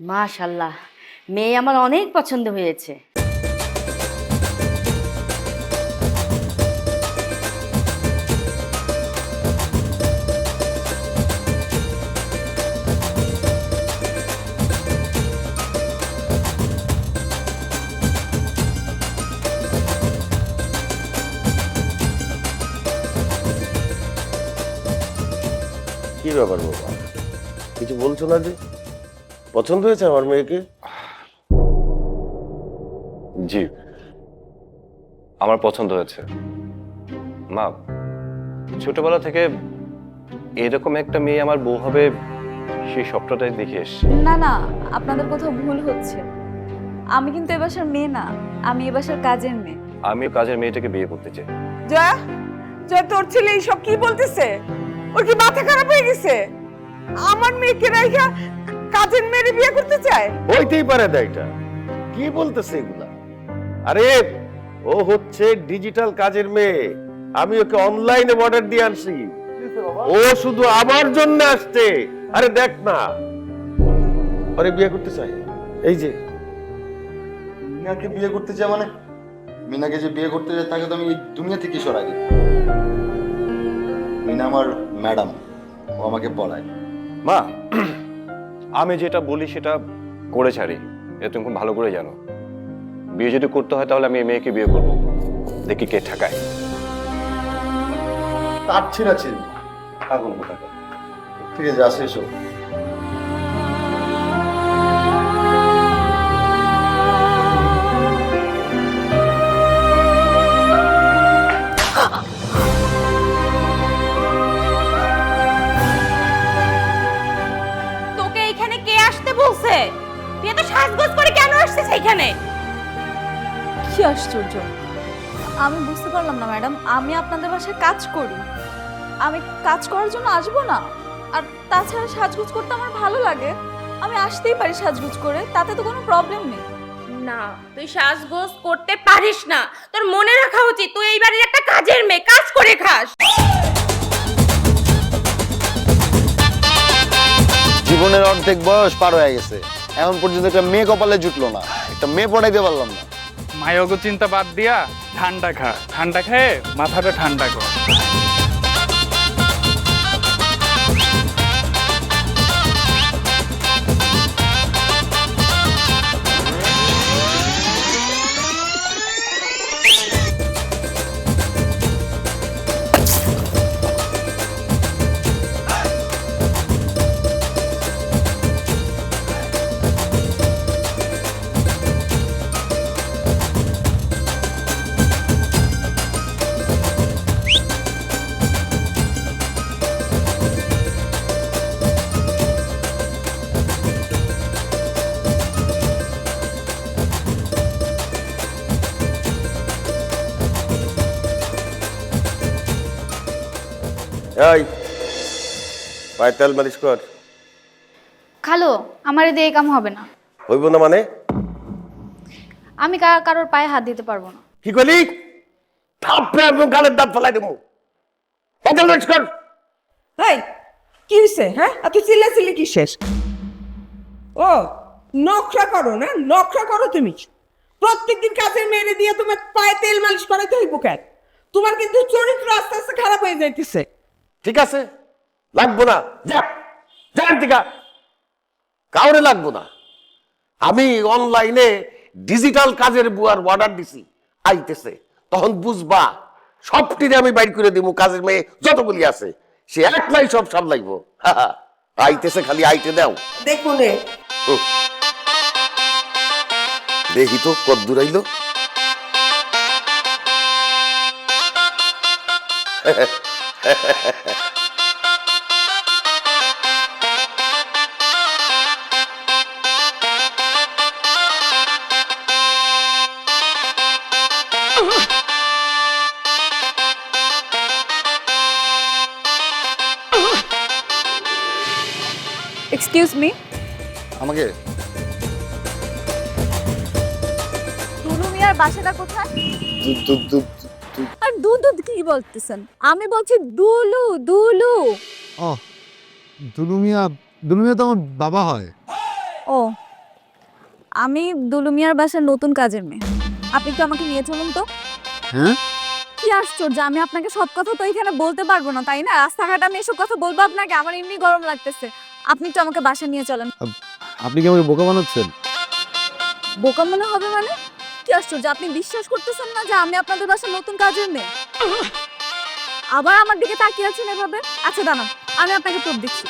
মাশাআল্লাহ, মেয়ে আমার অনেক পছন্দ হয়েছে। কি ব্যাপার বাবা, কিছু বলছো না যে? পছন্দ হয়েছে আমার মেয়েকে? জি, আমার পছন্দ হয়েছে। মা, ছোটবেলা থেকে এরকম একটা মেয়ে আমার বউ হবে সেই স্বপ্নটাই দেখে এসেছি। না না, আপনাদের কোথাও ভুল হচ্ছে। আমি কিন্তু এ বাসার মেয়ে না, আমি এ বাসার কাজের মেয়ে। আমি কাজের মেয়েটাকে বিয়ে করতে চাই। জয়া, জয়া তোর ছেলে এইসব কি বলতেছে? ওর কি মাথা খারাপ হয়ে গেছে? আমার মেয়েকে রাইখা কাজের মেয়েরে বিয়ে করতে চায়? হইতেই পারে না, এটা কি বলতেছে এগুলা? আরে ও হচ্ছে ডিজিটাল কাজের মেয়ে, আমি ওকে অনলাইনে অর্ডার দিয়ে আনছি। ও শুধু আমার জন্য আসছে। আরে দেখ না, আরে বিয়ে করতে চাই। এই যে মিনাকে বিয়ে করতে চায় মানে? মিনাকে যে বিয়ে করতে চায় তাকে তো আমি এই দুনিয়া থেকে সরাই দিই। মিনা আমার ম্যাডাম, ও আমাকে পড়ায়। মা, আমি যেটা বলি সেটা করে ছাড়ি, এটা তুমি খুব ভালো করে জানো। বিয়ে যদি করতে হয় তাহলে আমি এই মেয়েকে বিয়ে করবো, দেখি কে ঠেকায়। তার ছিঁড়া ছিল আগুন কোথাকার। ফিরে যাস এসো। তোকে এখানে কে আসতে বলছে? তুই এত সাজগোজ করে কেন আসছিস এখানে? কি আশ্চর্য, আমি বুঝতে পারলাম না ম্যাডাম। আমি আপনাদের বাসায় কাজ করি, আমি কাজ করার জন্য আসবো না? আর তাছাড়া সাজগোজ করতে আমার ভালো লাগে, আমি আসতেই পারি সাজগোজ করে, তাতে তো কোনো প্রবলেম নেই। না, তুই সাজগোজ করতে পারিস না। তোর মনে রাখা উচিত তুই এই বাড়ির একটা কাজের মেয়ে, কাজ করে খাস। জীবনের অর্ধেক বয়স পার হয়ে গেছে, এখন পর্যন্ত একটা মেয়ে কপালে জুটলো না, একটা মেয়ে পড়াইতে পারলাম না। মায়োগো চিন্তা বাদ দিয়া ঠান্ডা খা, ঠান্ডা খেয়ে মাথাটা ঠান্ডা কর। এই পায়ে তেল মালিশ কর। খালো, আমার দিয়ে এই কাম হবে না। হইব না মানে? আমি কারোর পায়ে হাত দিতে পারবো না। কি করলি? থাপড়ে এবং গালের দাঁত ফেলাই দেবো। তেল মালিশ কর। এই কি হইছে? হ্যাঁ, আর তুই চিল্লাচিল্লি কি শেষ? ও নখরা করো না, নখরা করো তুমি। প্রত্যেকদিন কাজের মেয়েরে দিয়ে তোমার পায়ে তেল মালিশ করাইতে হইব কেন? তোমার কিন্তু চরিত্র আস্তে আস্তে খারাপ হয়ে যাইতেছে। ঠিক আছে, লাগবো না, যা জান টিকা, কাউরে লাগবো না। আমি অনলাইনে ডিজিটাল কাজের বুয়ার অর্ডার দিছি, আইতেছে, তখন বুঝবা সবটিরে আমি বাইর করে দিব। কাজের মেয়ে যতগুলি আছে সে একলাই সব সামলাইবো। আইতেছে, খালি আইতে দাও। দেখুন দেখি তো কদ্দুর আইলো। এক্সকিউজ মি, আমাকে নুরু মিয়ার বাসাটা কোথায়? আর দুধ কি বলতেছেন? আমি বলছি দুলু দুলু। ও দুলুমিয়া, দুলুমিয়া তো আমার বাবা হয়। ও আমি দুলুমিয়ার বাসার নতুন কাজের মেয়ে। আপনি তো আমাকে নিয়ে চলুন তো। হ্যাঁ? কি আশ্চর্য, আমি আপনাকে সব কথা তো এখানে বলতে পারবো না, তাই না? রাস্তাঘাটে আমি এসব কথা বলবো আপনাকে? আমার এমনি গরম লাগতেছে। আপনি তো আমাকে বাসা নিয়ে চলেন। আপনি কি আমাকে বোকা বানাচ্ছেন? বোকা মনে হবে মানে? কি আশ্চর্য, আপনি বিশ্বাস করতেছেন না যে আমি আপনাদের বাসার নতুন কাজের মেয়ে? আবার আমার দিকে তাকিয়ে আছেন এভাবে? আচ্ছা দাঁড়ান, আমি আপনাকে প্রুফ দিচ্ছি।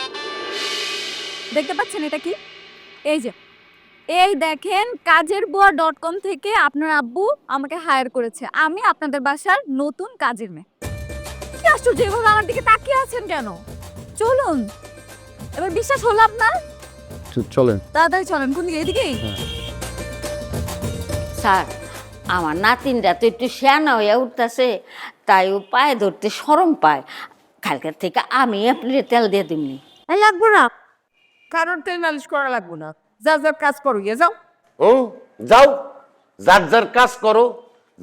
দেখতে পাচ্ছেন এটা কি? এই যে, এই দেখেন, kajerbuya.com থেকে আপনার আব্বু আমাকে হায়ার করেছে। আমি আপনাদের বাসার নতুন কাজের মেয়ে। কি আশ্চর্য, এভাবে আমার দিকে তাকিয়ে আছেন কেন? চলুন, এবার বিশ্বাস হলো আপনার? চলেন। তাড়াতাড়ি চলেন। কোন দিকে? এদিকেই? স্যার, আমার নাতিনরা তো একটু শেয়ানা হইয়া উঠতেছে, তাই ও পায়ে ধরতে শরম পায়। কালকের থেকে আমি আপনার তেল দিয়ে দিমনি। লাগবো না, কারোর তেল মালিশ করা লাগবো না। যা যা কাজ করো, গিয়ে যাও। ও যাও, যার যার কাজ করো,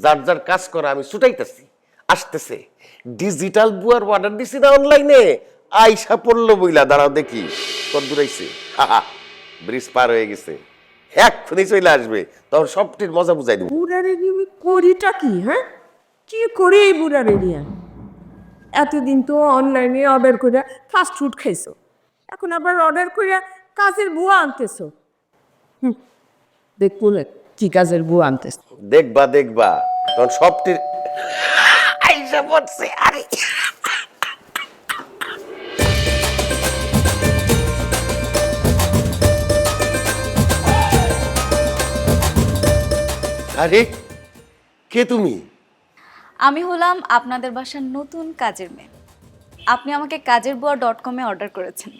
যার যার কাজ করো, আমি ছুটাইতেছি। আসতেছে ডিজিটাল বুয়ার অর্ডার দিছি না অনলাইনে, আইসা পড়লো বইলা, দাঁড়াও দেখি কত দূরাইছে। ব্রিজ পার হয়ে গেছে, এক্ষুনি চলে আসবে, তখন সবটির মজা বুঝাই দেবো। বুড়ারে নিয়ে আমি করিটা কি? হ্যাঁ, কি করি এই বুড়ারে নিয়ে? এতদিন তো অনলাইনে অর্ডার করে ফাস্ট ফুড খাইছো, এখন আবার অর্ডার করে কাজের বুয়া আনতেছো। দেখুন কি কাজের বুয়া আনতেছো। দেখবা দেখবা, তখন সবটির আইসা পড়ছে। আরে আরে কে তুমি? আমি হলাম আপনাদের বাসার নতুন কাজের মেয়ে। আপনি আমাকে kajerbuya.com এ অর্ডার করেছেন।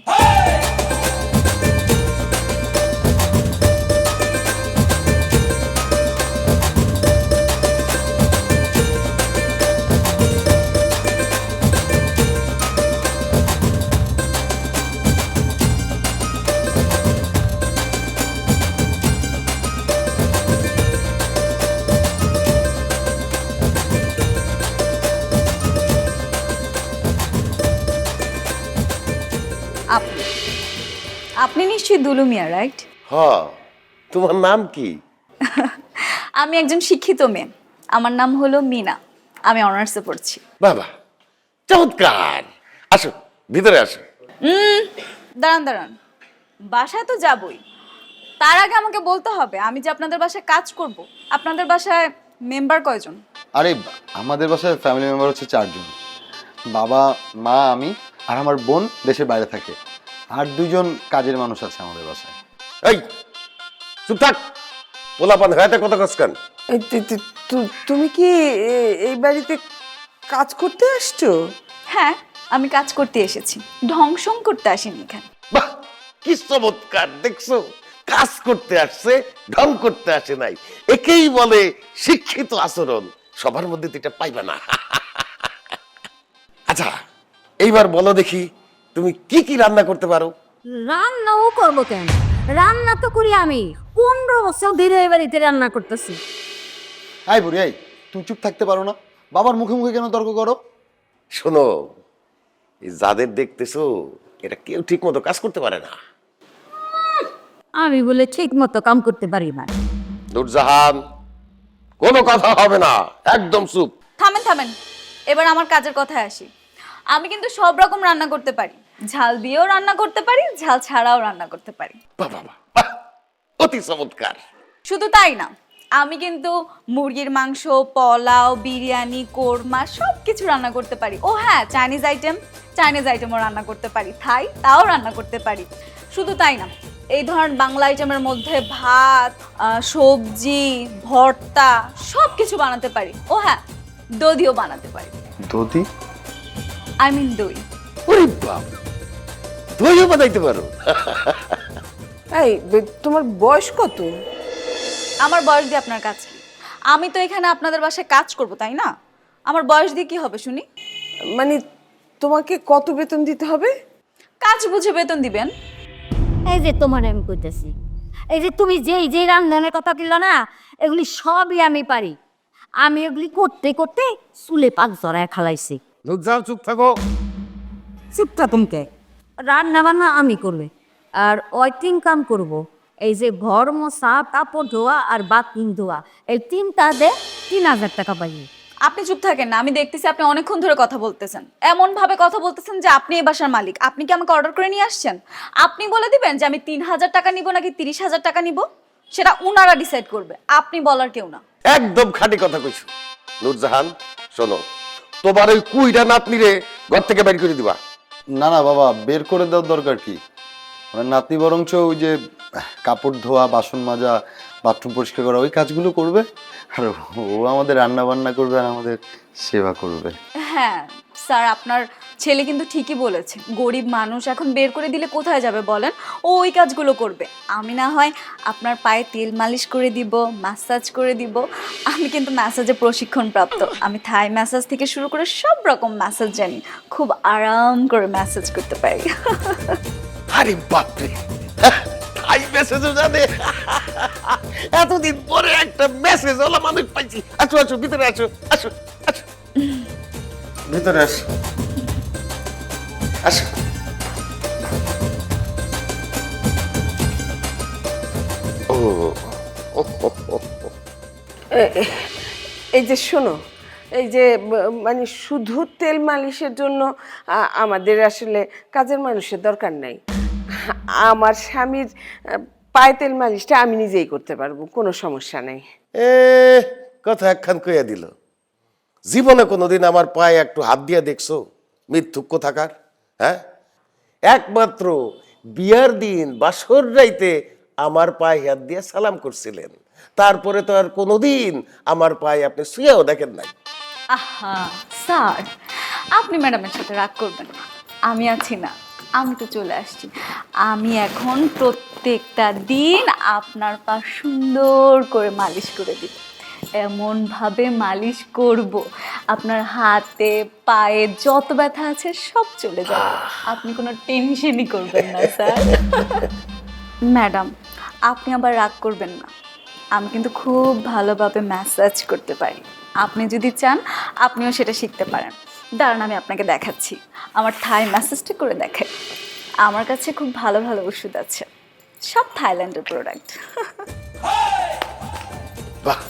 আপনি আপনি নিশ্চয়ই দুলুমিয়া, রাইট? হ, তোমার নাম কি? আমি একজন শিক্ষিত মেয়ে। আমার নাম হলো মিনা। আমি অনার্সে পড়ছি। বাবা চমৎকার, আসো ভিতরে আসো। দাঁড়ান দাঁড়ান, বাসায় তো যাবই, তার আগে আমাকে বলতে হবে আমি যে আপনাদের বাসায় কাজ করব। আপনাদের বাসায় মেম্বার কয়জন? আরে আমাদের বাসায় ফ্যামিলি মেম্বার হচ্ছে 4 জন। বাবা, মা, আমি আর আমার বোন দেশের বাইরে থাকে। আর 2 জন কাজের মানুষ আছে আমাদের বাসায়। এই চুপ থাক, পোলাপান হয়ে কথা কসকান। তুমি কি এই বাড়িতে কাজ করতে আসছো? হ্যাঁ, আমি কাজ করতে এসেছি, ধ্বংসং করতে আসিনি এখানে। বাহ কি চমৎকার, দেখছো, কাজ করতে আসছে, ঢং করতে আসে নাই। একেই বলে শিক্ষিত আচরণ। সবার মধ্যে তো এটা পাইবে না। আচ্ছা এইবার বলো দেখি, তুমি কি কি রান্না করতে পারো? রান্নাও করবো কেন? রান্না তো করি আমি। 15 বছর ধরে এই বাড়িতে রান্না করতেছি। হাই বুড়ি, এই তুমি চুপ থাকতে পারো না? বাবার মুখে মুখে কেন তর্ক করো? শোনো, এই যাদের দেখতেছো এটা কেউ ঠিক মতো কাজ করতে পারে না। আমি বলে ঠিক মতো কাম করতে পারি না। নূরজাহান, কোনো কথা হবে না, একদম চুপ। থামেন থামেন, এবার আমার কাজের কথায় আসি। আমি কিন্তু সব রকম রান্না করতে পারি। ঝাল দিয়েও রান্না করতে পারি, ঝাল ছাড়াও রান্না করতে পারি। বাহ বাহ বাহ, অতি চমৎকার। শুধু তাই না, আমি কিন্তু মুরগির মাংস, পোলাও, বিরিয়ানি, কোরমা সব কিছু রান্না করতে পারি। ও হ্যাঁ, চাইনিজ আইটেমও রান্না করতে পারি, থাই তাও রান্না করতে পারি। শুধু তাই না, এই ধরনের বাংলা আইটেমের মধ্যে ভাত, সবজি, ভর্তা সব কিছু বানাতে পারি। ও হ্যাঁ, দধিও বানাতে পারি। দধি? দই। ওরে বাপ, দইও বানাইতে পারো? এই তোমার বয়স কত? আমার বয়স দিয়ে আপনার কাজ কি? আমি তো এখানে আপনাদের বাসায় কাজ করব, তাই না? আমার বয়স দিয়ে কি হবে শুনি? মানে তোমাকে কত বেতন দিতে হবে? কাজ বুঝে বেতন দিবেন। এই যে তোমার আমি কইতেছি, এই যে তুমি যেই রান্নার কথা কিনলো না, এগুলি সবই আমি পারি। আমি এগুলি করতে করতে চুলে পাক জড়ায় খালাইছি। নূরজাহান চুপ থাকো। চুপটা তুমকে। রান্না বান্না আমি করবে, আর ওয়াইটিং কাম করব। এই যে ঘর মোছা, কাপড় ধোয়া আর বাথরুম ধোয়া, এই 3টা দে 3000 টাকা পাইবি। আপনি চুপ থাকেন না, আমি দেখতেছি আপনি অনেকক্ষণ ধরে কথা বলতেছেন, এমন ভাবে কথা বলতেছেন যে আপনি এই বাসার মালিক। আপনি কি আমাকে অর্ডার করে নিয়ে আসছেন? আপনি বলে দিবেন যে আমি 3000 টাকা নিব নাকি 30,000 টাকা নিব, সেটা উনারা ডিসাইড করবে, আপনি বলার কেউ না। একদম খাঁটি কথা কইছো নূরজাহান। শোনো, তোমার ওই কুইরা নাতনিরে ঘর থেকে বের করে দিবা। না না বাবা, বের করে দেওয়ার দরকার কি? মানে নাতনি বরঞ্চ ওই যে কাপড় ধোয়া, বাসন মাজা, বাথরুম পরিষ্কার করা ওই কাজগুলো করবে, আর ও আমাদের রান্না বান্না করবে আর আমাদের সেবা করবে। হ্যাঁ স্যার, আপনার ছেলে কিন্তু ঠিকই বলেছে, গরিব মানুষ এখন বের করে দিলে কোথায় যাবে বলেন, ও ওই কাজগুলো করবে। আমি না হয় আপনার পায়ে তেল মালিশ করে দিব, ম্যাসাজ করে দিব। আমি কিন্তু ম্যাসাজে প্রশিক্ষণপ্রাপ্ত, আমি থাই ম্যাসাজ থেকে শুরু করে সব রকম ম্যাসাজ জানি, খুব আরাম করে ম্যাসাজ করতে পারি। আরে বাপরে, তাই মেসেজও জানে। এতদিন পরে একটা মেসেজ ওলা মানুষ পাইছি। আসো আসো, ভিতরে আসো, আসো আসো, ভিতরে আসো, আসো। ও এই যে শোনো, এই যে মানে শুধু তেল মালিশের জন্য আমাদের আসলে কাজের মানুষের দরকার নাই। আমার স্বামীর পায়ে তেল মালিশটা আমি নিজেই করতে পারবো, কোনো সমস্যা নেই। কথা একখান কইয়া দিল। জীবনে কোনোদিন আমার পায়ে একটু হাত দিয়া দেখছো? মিথ্যুক থাকার, হ্যাঁ? একমাত্র বিয়ার দিন বাসর রাইতে আমার পায়ে হাত দিয়ে সালাম করছিলেন, তারপরে তো আর কোনোদিন আমার পায়ে আপনি শুয়েও দেখেন নাই। আহা স্যার, আপনি ম্যাডামের সাথে রাগ করবেন না, আমি আছি না, আমি তো চলে আসছি। আমি এখন প্রত্যেকটা দিন আপনার পা সুন্দর করে মালিশ করে দিব, এমনভাবে মালিশ করব আপনার হাতে পায়ে যত ব্যথা আছে সব চলে যাবে, আপনি কোনো টেনশনই করবেন না স্যার। ম্যাডাম, আপনি আবার রাগ করবেন না, আমি কিন্তু খুব ভালোভাবে ম্যাসাজ করতে পারি, আপনি যদি চান আপনিও সেটা শিখতে পারেন। দাঁড়ান আমি আপনাকে দেখাচ্ছি, আমার থাই ম্যাসাজটা করে দেখাই। আমার কাছে খুব ভালো ভালো ওষুধ আছে, সব থাইল্যান্ডের প্রোডাক্ট। বাহ,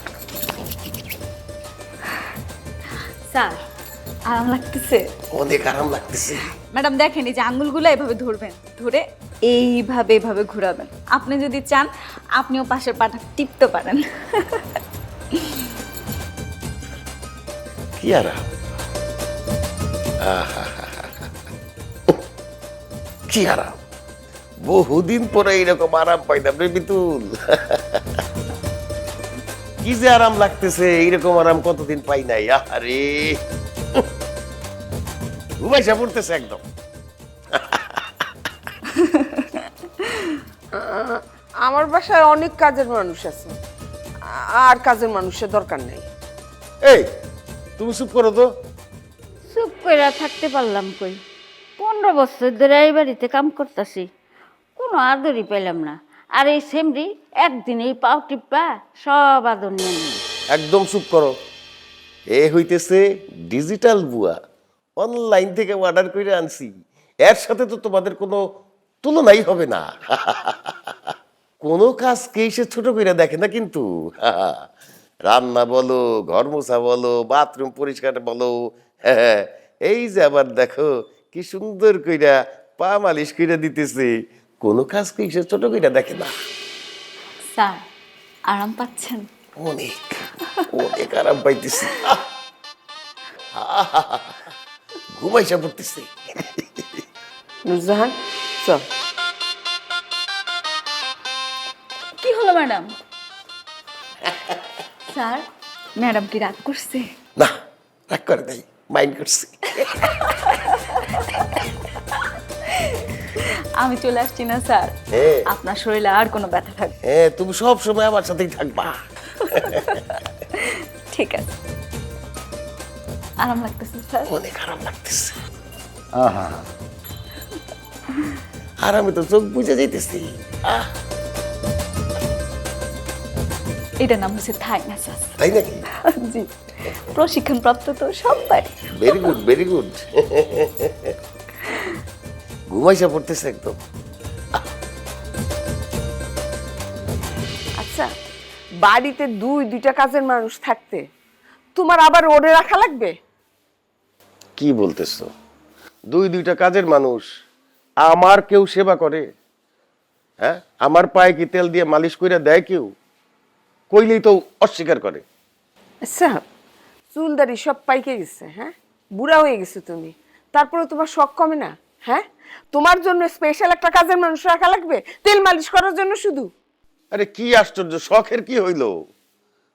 স্যার আরাম লাগতেছে? অনেক আরাম লাগতেছে। ম্যাডাম দেখেন, এই যে আঙ্গুলগুলো এভাবে ধরবেন, ধরে এইভাবে এইভাবে ঘোরাবেন। আপনি যদি চান আপনিও পাশের পাটা টিপতে পারেন। কি আরাম, কি আরাম! বহুদিন পরে এইরকম আরাম পাইলাম রে বিতুল। কি যে আরাম লাগতেছে, এইরকম আরাম কতদিন পাই নাই। আরে ঘুমাইসা পড়তেছে একদম। আমার বাসায় অনেক কাজের মানুষ আছে, আর কাজের মানুষের দরকার নেই। এই তুমি চুপ করো তো। চুপ করে থাকতে পারলাম কই? 15 বছর ধরে এই বাড়িতে কাম করতেছি, কোনো আদরই পেলাম না। আর এই সেমরি একদিনেই পাও টিপ্পা সব আদর নিয়ে নিল। একদম চুপ করো। এ হইতেছে ডিজিটাল বুয়া, অনলাইন থেকে অর্ডার করে আনছি, এর সাথে তো তোমাদের কোনো তুলনাই হবে না। কোনো কাজকে সে ছোট করে দেখে না কিন্তু। রান্না বলো, ঘর মোছা বলো, বাথরুম পরিষ্কার বলো, হ্যাঁ, এই যে আবার দেখো কি সুন্দর কইরা পা মালিশ কইরা দিতেছে, কোনো কাজকে সে ছোট কইরা দেখে না। স্যার আরাম পাচ্ছেন? অনেক অনেক আরাম পাইতেছি। ঘুমাইসা পড়তেছি। নূরজাহান চল। কি হলো ম্যাডাম? স্যার ম্যাডাম কি রাগ করছে? না, রাগ করে নাই, মাইন্ড করছি। আমি চলে আসছি না স্যার, হ্যাঁ। আপনার শরীরে আর কোনো ব্যথা থাকবে? হ্যাঁ, তুমি সব সময় আমার সাথেই থাকবা। ঠিক আছে, আরাম লাগতেছে স্যার? অনেক আরাম লাগতেছে। আহা, আর আমি তো চোখ বুঝে যাইতেছি। এটার নাম হচ্ছে থাই ম্যাসাজ। তাই নাকি? জি, প্রশিক্ষণপ্রাপ্ত তো সব পারি। Very good, very good. ঘুমাইসা পড়তেছে একদম। আচ্ছা, বাড়িতে দুইটা কাজের মানুষ থাকতে তোমার আবার ওরে রাখা লাগবে? কি বলতেছো? দুইটা কাজের মানুষ আমার কেউ সেবা করে? হ্যাঁ, আমার পায়ে কি তেল দিয়ে মালিশ কইরা দেয় কেউ? কইলেই তো অস্বীকার করে। আচ্ছা, চুলদারি সব পাইকে গেছে, হ্যাঁ, বুড়া হয়ে গেছো তুমি, তারপরে তোমার শখ কমে না? হ্যাঁ, তোমার জন্য স্পেশাল একটা কাজের মানুষ রাখা লাগবে তেল মালিশ করার জন্য শুধু? আরে কি আশ্চর্য, শখের কি হইলো?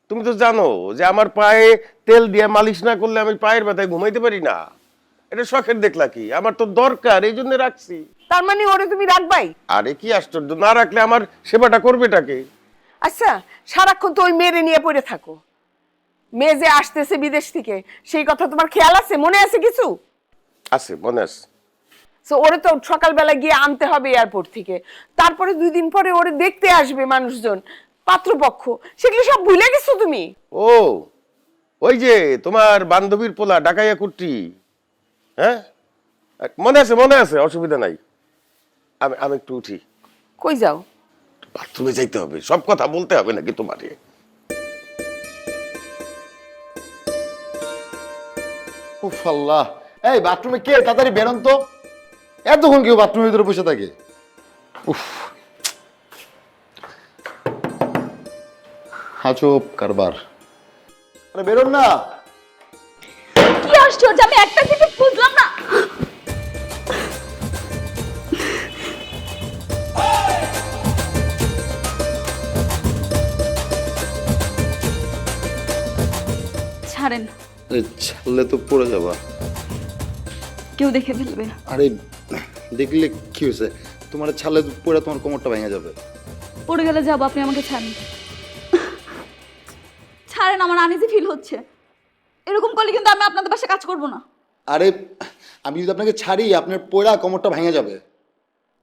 তুমি তো জানো যে আমার পায়ে তেল দিয়ে মালিশ না করলে আমি পায়ের ব্যথায় ঘুমাইতে পারি না। এটা শখের দেখলা কি? আমার তো দরকার, এই জন্য রাখছি। তার মানে ওরে তুমি রাখবাই? আরে কি আশ্চর্য, না রাখলে আমার সেবাটা করবেটাকে? আচ্ছা, সারাক্ষণ তো ওই মেয়েরে নিয়ে পড়ে থাকো। মেয়ে যে আসতেছে বিদেশ থেকে, সেই কথা তোমার খেয়াল আছে? মনে আছে কিছু? আছে, মনে আছে। তো ওরে তো সকালবেলা গিয়ে আনতে হবে এয়ারপোর্ট থেকে, তারপরে 2 দিন পরে ওরে দেখতে আসবে মানুষজন, পাত্রপক্ষ, সেগুলো সব ভুলে গেছো তুমি? ও, ওই যে তোমার বান্ধবীর পোলা ডাকাইয়া কুট্টি, হ্যাঁ, মনে আছে, মনে আছে, অসুবিধা নাই। আমি আমি একটু উঠি। কই যাও? বাথরুমে যাইতে হবে, সব কথা বলতে হবে নাকি তোমারে? উফ আল্লাহ, এই বাথরুমে কে? তাড়াতাড়ি বেরোন তো, এতক্ষণ কেউ বাথরুমের ভিতরে বসে থাকে? উফ, আজব কারবার। আরে বেরোন না। কি আশ্চর্য, আমি একটা জিনিস বুঝলাম না। ছাড়েন, ছাড়লে তো পড়ে যাবা। কেউ দেখে ফেলবে। আরে দেখলে কি হয়েছে? তোমার ছাড়লে পড়ে তোমার কোমরটা ভেঙে যাবে। পড়ে গেলে যাবো, আপনি আমাকে ছাড়েন। ছাড়েন, আমার আনইজি ফিল হচ্ছে। এরকম করলে কিন্তু আমি আপনাদের বাসায় কাজ করব না। আরে আমি যদি আপনাকে ছাড়ি, আপনার পড়া কোমরটা ভেঙে যাবে।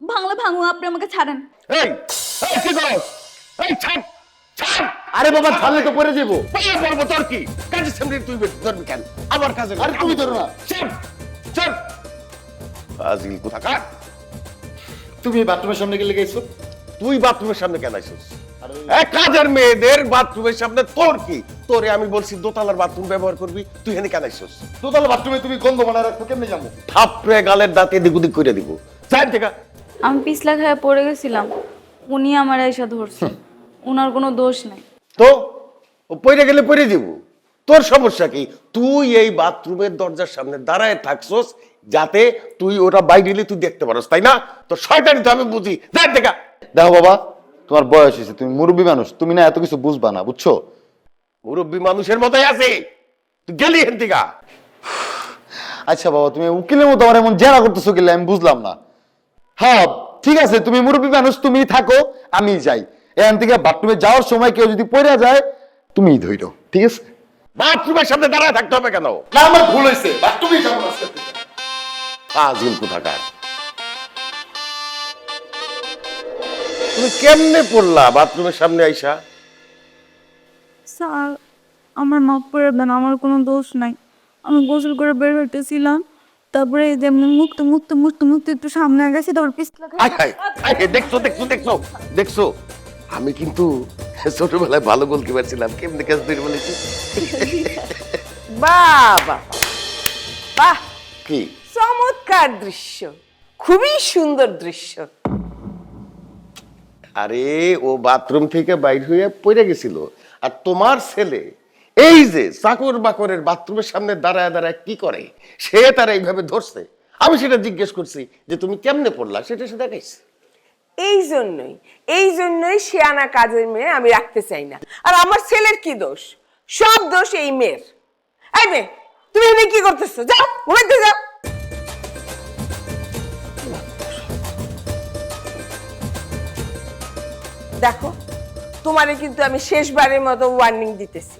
ভাঙলে ভাঙু, আপনি আমাকে ছাড়েন। এই, এই কি করছ? এই ছাড়, ছাড়। আরে বাবা, ছাড়লে তো পড়ে যাবো। পায়ে পড়বো, তোর কি? কাজের সামনে তুই ধরবি কেন? আমার কাজে আরে তুমি ধরো না। ছাড়, ছাড়। ফাজিল কোথাকার। তুমি বাথরুমের সামনে গেলে গেছো? তুই বাথরুমের সামনে কেন আইছিস? এক কাজের মেয়েদের বাথরুমের সামনে তোর কি? তোরে আমি বলছি দোতলার বাথরুম ব্যবহার করবি, তুই এখানে কেন আইছিস? তোতাল বাথরুমে তুমি গন্ধ বানায় রাখছো, কেমনে যাবো? থাপড়ে গালের দাঁতে এদিক ওদিক করে দিব। চার থেকে আমি পিছলা খায় পড়ে গেছিলাম, উনি আমার এসে ধরছে। উনার কোনো দোষ নাই। তো ও পড়ে গেলে পড়ে দিব, তোর সমস্যা কি? তুই এই বাথরুমের দরজার সামনে দাঁড়ায় থাকছস যাতে তুই ওটা বাইরে তুই দেখতে পারস, তাই না? তো শয়তানি তো আমি বুঝি। দেখ দেখা। দেখো বাবা, তোমার বয়স হয়েছে, তুমি মুরব্বী মানুষ, তুমি না এত কিছু বুঝবা না, বুঝছো? মুরব্বী মানুষের মতোই আছে, তুই গেলি হেন থেকে। আচ্ছা বাবা, তুমি উকিলের মতো আমার এমন জেরা করতেছো গেলে আমি বুঝলাম না। হ্যাঁ ঠিক আছে, তুমি মুরব্বী মানুষ, তুমি থাকো, আমি যাই। এখান থেকে বাথরুমে যাওয়ার সময় কেউ যদি পড়ে যায়, তুমিই ধইরো, ঠিক আছে? বাথরুমের সামনে দাঁড়ায় থাকতে হবে কেন? না, আমার ভুল হয়েছে, বাথরুমেই যাবো না আজকে থেকে। ফাজিল কোথাকার। তুমি কেমনে পড়লা বাথরুমের সামনে আইসা? স্যার, আমার মাফ করে দেন, আমার কোনো দোষ নাই। আমি গোসল করে বের হইতেছিলাম, তারপরে যেমনি মুক্ত মুক্ত মুক্ত মুক্ত একটু সামনে গেছি, তারপর পিছলা আয় হায়, আয় হায়, দেখছো দেখছো দেখছো দেখছো, আমি কিন্তু ছোটবেলায় ভালো গোলকিপার ছিলাম। কেমনে ক্যাচ ধরে বলেছি? বাহ বাহ বাহ, কি চমৎকার দৃশ্য, খুবই সুন্দর দৃশ্য। আরে ও বাথরুম থেকে বাইর হয়ে পড়ে গেছিল, আর তোমার ছেলে এই যে চাকর বাকরের বাথরুমের সামনে দাঁড়ায় দাঁড়ায় কি করে, সে তারা এইভাবে ধরছে। আমি সেটা জিজ্ঞেস করছি যে তুমি কেমনে পড়লা, সেটা সে দেখাইছে। এই জন্যই শিয়ানা কাজের মেয়ে আমি রাখতে চাই না। আর আমার ছেলের কি দোষ? সব দোষ এই মেয়ের। এই মেয়ে, তুমি এখানে কি করতেছো? যাও, ঘুমাইতে যাও। দেখো, তোমারে কিন্তু আমি শেষবারের মতো ওয়ার্নিং দিতেছি,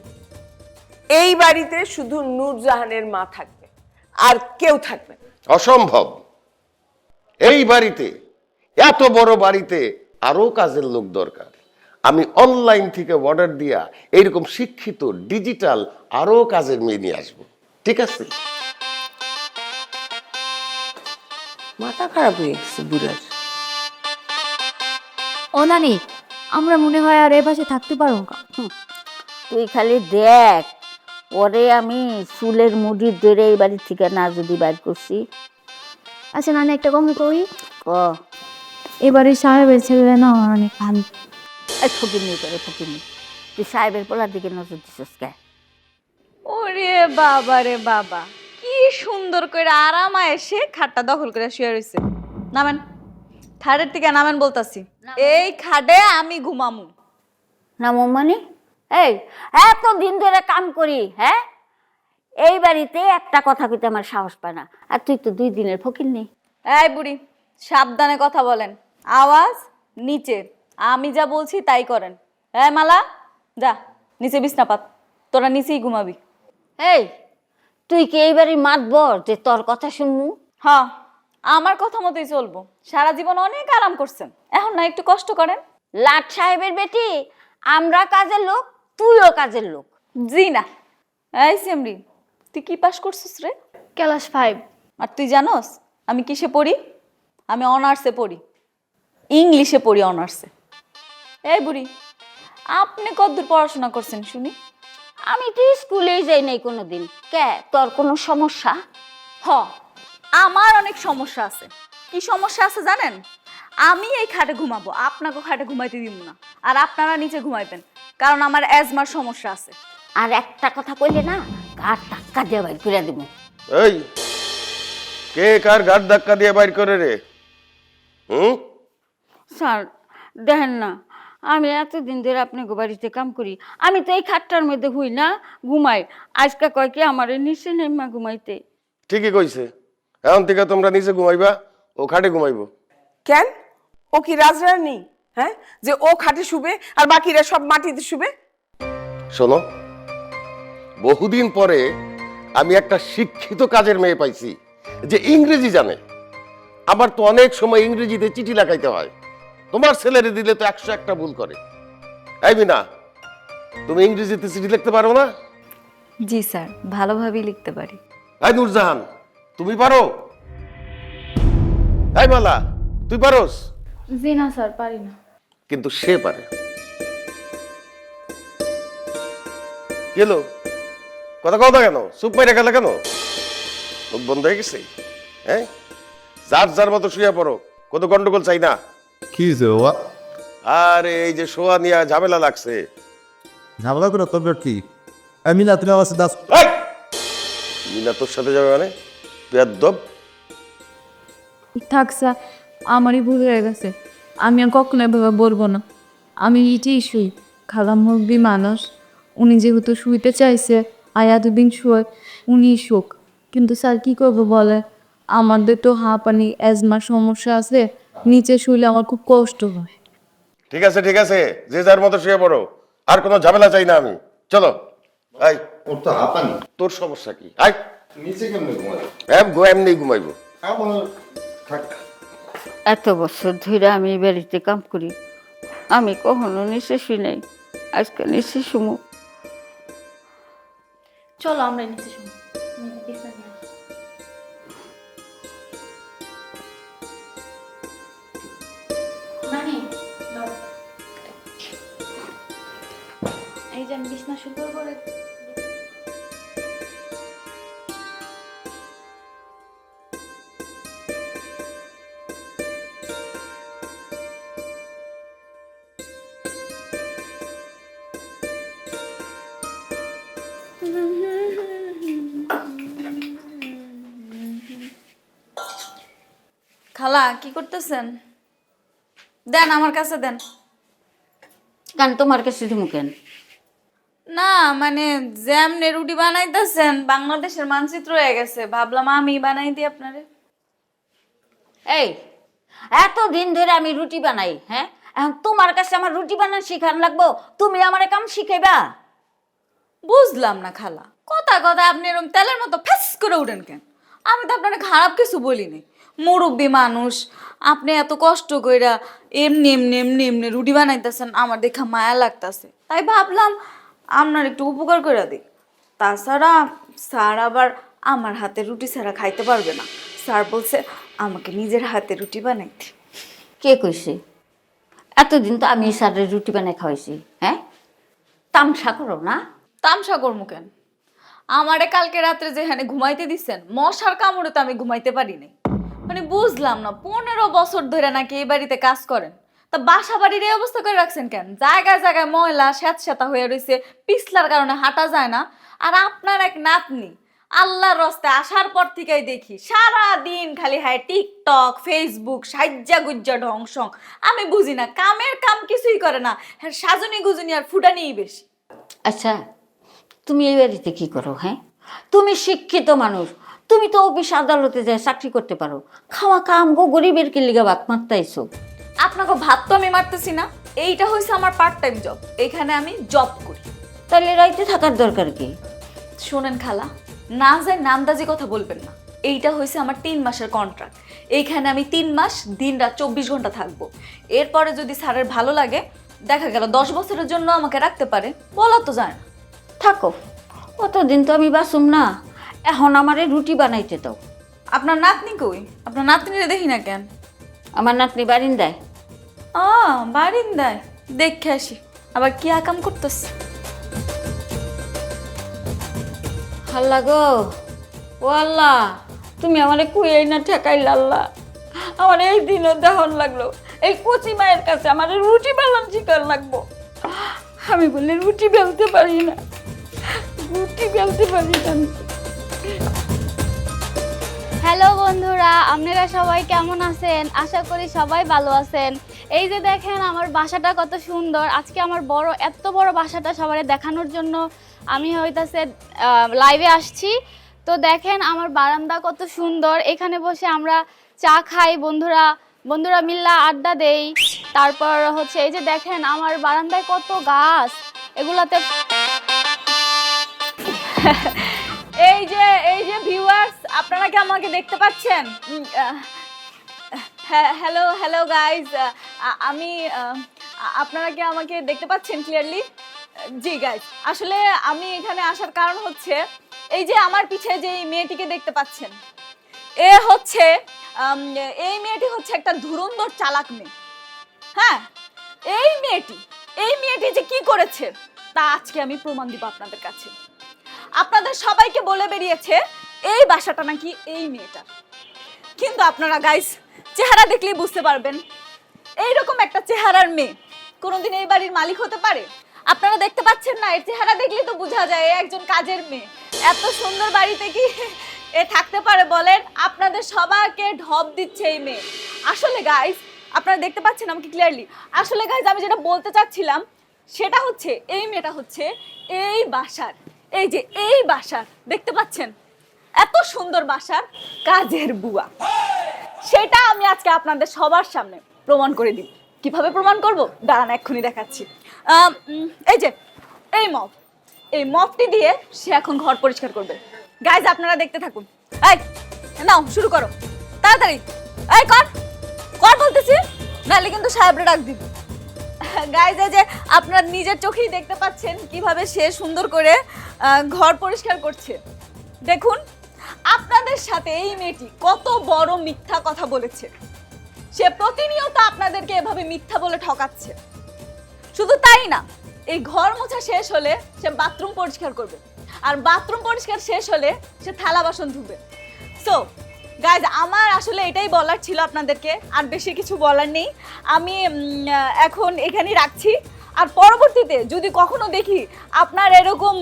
এই বাড়িতে শুধু নূরজাহানের মা থাকবে, আর কেউ থাকবে না। অসম্ভব। এই বাড়িতে, এত বড় বাড়িতে আরো কাজের লোক দরকার। আমি অনলাইন থেকে অর্ডার দিয়া এইরকম শিক্ষিত ডিজিটাল আরো কাজের মেয়ে নিয়ে আসবো, ঠিক আছে? মাথা খারাপ হয়ে গেছে বুড়ার। ও নানি, আমরা মনে হয় আর এ পাশে থাকতে পারবো না। তুই খালি দেখ, ওরে আমি চুলের মুড়ি ধরে এই বাড়ি থেকে না যদি বাইর করছি। আচ্ছা নানি একটা কমে কই, ক এবারে সাহেবের ছেলে না অনেক ভালো। ফকিরনি করে ফকিরনি, তুই সাহেবের পোলার দিকে নজর দিছিস কে? ওরে বাবা রে বাবা, কি সুন্দর করে আরাম এসে খাটটা দখল করে শুয়ে রইছে। নামেন, খাটের থেকে নামেন বলতাছি। এই খাটে আমি ঘুমামু। না মানে এই এত দিন ধরে কাম করি, হ্যাঁ, এই বাড়িতে একটা কথা কইতে আমার সাহস পায় না, আর তুই তো 2 দিনের ফকিরনি। এই বুড়ি, সাবধানে কথা বলেন, আওয়াজ নিচে। আমি যা বলছি তাই করেন। এই মালা, যা নিচে বিছনা পাত, তোরা নিচেই ঘুমাবি। এই তুই কি এই বাড়ির মাতবর যে তোর কথা শুনমু? হ্যাঁ, আমার কথা মতোই চলবো। সারা জীবন অনেক আরাম করছেন, এখন না একটু কষ্ট করেন। লাট সাহেবের বেটি, আমরা কাজের লোক, তুইও কাজের লোক। জি না। এই সেমরি, তুই কি পাস করছিস রে? ক্লাস 5। আর তুই জানোস আমি কিসে পড়ি? আমি অনার্সে পড়ি, ইংলিশে পড়ি অনার্সে। এই বুড়ি, আপনি কতদূর পড়াশোনা করছেন শুনি? আমি তো স্কুলেই যাই নাই কোনোদিন। কে, তোর কোনো সমস্যা? হ, আমার অনেক সমস্যা আছে। কি সমস্যা আছে জানেন? আমি এই খাটে ঘুমাবো, আপনাকে খাটে ঘুমাইতে দিব না, আর আপনারা নিচে ঘুমাইবেন, কারণ আমার অ্যাজমার সমস্যা আছে। আর একটা কথা কইলে না, ঘাট টাক্কা দিয়ে বাইর করে দেব। এই কে কার ঘাট ধাক্কা দিয়ে বাইর করে রে? স্যার দেখেন না, আমি এতদিন ধরে আপনাকে বাড়িতে কাম করি, আমি তো এই খাটটার মধ্যে হুই না ঘুমাই। আজকে কয় কি আমার নিচে নেমা ঘুমাইতে। ঠিকই কইছে, এখন থেকে তোমরা নিচে ঘুমাইবা, ও খাটে ঘুমাইবো। কেন? ও কি রাজরানী? হ্যাঁ, যে ও খাটে শুবে আর বাকিরা সব মাটিতে শুবে? শোনো, বহুদিন পরে আমি একটা শিক্ষিত কাজের মেয়ে পাইছি যে ইংরেজি জানে। আমার তো অনেক সময় ইংরেজিতে চিঠি লেখাইতে হয়, তোমার ছেলেরে দিলে তো 101টা ভুল করে। এই মিনা, তুমি ইংরেজিতে চিঠি লিখতে পারো না? জি স্যার, ভালোভাবেই লিখতে পারি। এই নূরজাহান, তুমি পারো? এই মালা, তুই পারোস? জি না স্যার, পারি না। কিন্তু সে পারে। গেলো কথা কথা কেন চুপ মেরে গেল কেন? মুখ বন্ধ হয়ে গেছে? হ্যাঁ, যার যার মতো শুয়ে পড়ো, কত গন্ডগোল চাই না। কি হয়েছে বাবা? আর এই যে শোয়া নিয়ে ঝামেলা লাগছে। ঝামেলা করে তোর কি? আমি না, তুমি আমার সাথে এই! মিনা তোর সাথে যাবে মানে? বেয়াদব। থাক স্যার, আমারই ভুল হয়ে গেছে। আমি আর কখনো এভাবে বলবো না। আমি ইটেই শুই, খালাম মুরব্বী মানুষ, উনি যেহেতু শুইতে চাইছে আয়াদুবিন শুয়ে উনি শুক। কিন্তু স্যার কি করবো বলে, আমাদের তো হাঁপানি অ্যাজমার সমস্যা আছে, নিচে শুইলে আমার খুব কষ্ট হয়। ঠিক আছে ঠিক আছে, যে যার মতো শুয়ে পড়ো, আর কোনো ঝামেলা চাই না আমি। চলো। আই, ওর তো হাঁপানি। তোর সমস্যা কি? আই, নিচে কেমনে ঘুমাবে? এমনি ঘুমাইবো। থাক। এত বছর ধরে আমি এই বাড়িতে কাম করি, আমি কখনো নিচে শুই নাই, আজকে নিচে শুমু। চলো আমরা নিচে শুনি। এই যে আমি বিছনা সুন্দর করে খালা কি করতেছেন? দেন আমার কাছে দেন। কেন তোমার কাছে দিমু কেন? না মানে যেমনে রুটি বানাইতেছেন বাংলাদেশের মানচিত্র হয়ে গেছে, ভাবলাম আমি বানাই দিই আপনারে। এই এত দিন ধরে আমি রুটি বানাই, হ্যাঁ, এখন তোমার কাছে আমার রুটি বানানো শিখান লাগবো? তুমি আমারে কাম শিখাইবা? বুঝলাম না খালা, কথা কথা আপনি এরকম তেলের মতো ফ্যাস করে উঠেন কেন? আমি তো আপনার খারাপ কিছু বলিনি, মুরব্বী মানুষ, আপনি এত কষ্ট কইরা এমনি এমনি এমনি এমনি রুটি বানাইতেছেন, আমার দেখা মায়া লাগতেছে, তাই ভাবলাম আপনার একটু উপকার করে দিই। তাছাড়া স্যার আবার আমার হাতে রুটি ছাড়া খাইতে পারবে না, স্যার বলছে আমাকে নিজের হাতে রুটি বানাইতে। কে কইছে? এতদিন তো আমি স্যারের রুটি বানাই খাওয়াইছি, হ্যাঁ? তামসা করো না? তামসা করমু কেন? আমারে কালকে রাত্রে যেখানে ঘুমাইতে দিচ্ছেন মশার কামড়ে তো আমি ঘুমাইতে পারিনি। মানে বুঝলাম না, 15 বছর ধরে নাকি এই বাড়িতে কাজ করেন, তা বাসা বাড়ির এই অবস্থা করে রাখছেন কেন? জায়গায় জায়গায় ময়লা স্যাঁতস্যাঁতা হয়ে রয়েছে, পিছলার কারণে হাঁটা যায় না। আর আপনার এক নাতনি আল্লাহর রাস্তায় আসার পর থেকেই দেখি সারা দিন খালি হায় টিকটক ফেসবুক সাজ্জা গুজ্জা ঢংসং। আমি বুঝি না, কামের কাম কিছুই করে না, হ্যাঁ সাজনি গুজনি আর ফুটানিই বেশি। আচ্ছা, তুমি এই বাড়িতে কি করো? হ্যাঁ, তুমি শিক্ষিত মানুষ, তুমি তো অফিস আদালতে যায় চাকরি করতে পারো, খাওয়া কাম গো গরিবের কি লিগা ভাত মারতাইছো? আপনাকে ভাত তো আমি মারতেছি না, এইটা হয়েছে আমার পার্ট টাইম জব, এইখানে আমি জব করি। তাহলে রাইতে থাকার দরকার কি? শোনেন খালা, না যায় নামদাজি কথা বলবেন না। এইটা হয়েছে আমার 3 মাসের কন্ট্রাক্ট, এইখানে আমি 3 মাস দিন রাত 24 ঘন্টা থাকবো। এরপরে যদি স্যারের ভালো লাগে, দেখা গেল 10 বছরের জন্য আমাকে রাখতে পারে, বলা তো যায় না। থাকো, অতদিন তো আমি বাসুম না, এখন আমারে রুটি বানাইতে দাও। আপনার নাতনি কই? আপনার নাতনিরে দেখি না কেন? আমার নাতনি বারিন্দায়। বারিন্দায় দেখে আসি, আবার কি আকাম করতেছে। আল্লাহ গো, ও আল্লাহ, তুমি আমারে কুয়েই না ঠেকাইলা আল্লাহ। আমার এই দিনও দেহন লাগলো, এই কচি মায়ের কাছে আমার রুটি বেলন শিকার লাগবো। আমি বলে রুটি বেলতে পারি না, রুটি বেলতে পারি না। হ্যালো বন্ধুরা, আপনারা সবাই কেমন আছেন? আশা করি সবাই ভালো আছেন। এই যে দেখেন আমার বাসাটা কত সুন্দর। আজকে আমার এত বড় বাসাটা সবাই দেখানোর জন্য আমি হইতাছে লাইভে আসছি। তো দেখেন আমার বারান্দা কত সুন্দর, এখানে বসে আমরা চা খাই, বন্ধুরা মিল্লা আড্ডা দেই। তারপর হচ্ছে এই যে দেখেন আমার বারান্দায় কত গাছ, এগুলাতে এই যে ভিউয়ার্স, আপনারা কি আমাকে দেখতে পাচ্ছেন? হ্যালো গাইজ, আমি আপনারা কি আমাকে দেখতে পাচ্ছেন ক্লিয়ারলি? জি গাইজ, আসলে আমি এখানে আসার কারণ হচ্ছে এই যে আমার পিছে যে এই মেয়েটিকে দেখতে পাচ্ছেন, এই মেয়েটি হচ্ছে একটা ধুরন্ধর চালাক মেয়ে। হ্যাঁ, এই মেয়েটি যে কি করেছে তা আজকে আমি প্রমাণ দিব আপনাদের কাছে। আপনাদের সবাইকে বলে বেরিয়েছে এই বাসাটা নাকি এই মেয়েটার, কিন্তু আপনারা গাইস চেহারা দেখলেই বুঝতে পারবেন এইরকম একটা চেহারার মেয়ে কোনোদিন এই বাড়ির মালিক হতে পারে? আপনারা দেখতে পাচ্ছেন না, এর চেহারা দেখলেই তো বোঝা যায় একজন কাজের মেয়ে। এত সুন্দর বাড়িতে কি এ থাকতে পারে বলেন? আপনাদের সবাইকে ঢপ দিচ্ছে এই মেয়ে। আসলে গাইস আপনারা দেখতে পাচ্ছেন আমাকে ক্লিয়ারলি? আসলে গাইস আমি যেটা বলতে চাচ্ছিলাম সেটা হচ্ছে এই মেয়েটা হচ্ছে এই বাসার, এই বাসার দেখতে পাচ্ছেন এত সুন্দর বাসার কাজের বুয়া। সেটা আমি আজকে আপনাদের সবার সামনে প্রমাণ করে দিব। কিভাবে প্রমাণ করব দাঁড়ান, এক্ষুনি দেখাচ্ছি। এই যে এই মপটি দিয়ে সে এখন ঘর পরিষ্কার করবে। গাইজ আপনারা দেখতে থাকুন। এই নাও শুরু করো তাড়াতাড়ি, এই কর বলতেছি, নাহলে কিন্তু সাহেবরে ডাক দিব। গাইজ এই যে আপনারা নিজের চোখেই দেখতে পাচ্ছেন কিভাবে সে সুন্দর করে ঘর পরিষ্কার করছে। দেখুন আপনাদের সাথে এই মেয়েটি কত বড় মিথ্যা কথা বলেছে। সে প্রতিনিয়ত আপনাদেরকে এভাবে মিথ্যা বলে ঠকাচ্ছে। শুধু তাই না, এই ঘর মোছা শেষ হলে সে বাথরুম পরিষ্কার করবে, আর বাথরুম পরিষ্কার শেষ হলে সে থালা বাসন ধুবে। সো গাইজ আমার আসলে এটাই বলার ছিল আপনাদেরকে, আর বেশি কিছু বলার নেই। আমি এখন এখানেই রাখছি, আর পরবর্তীতে যদি কখনো দেখি আপনার এরকম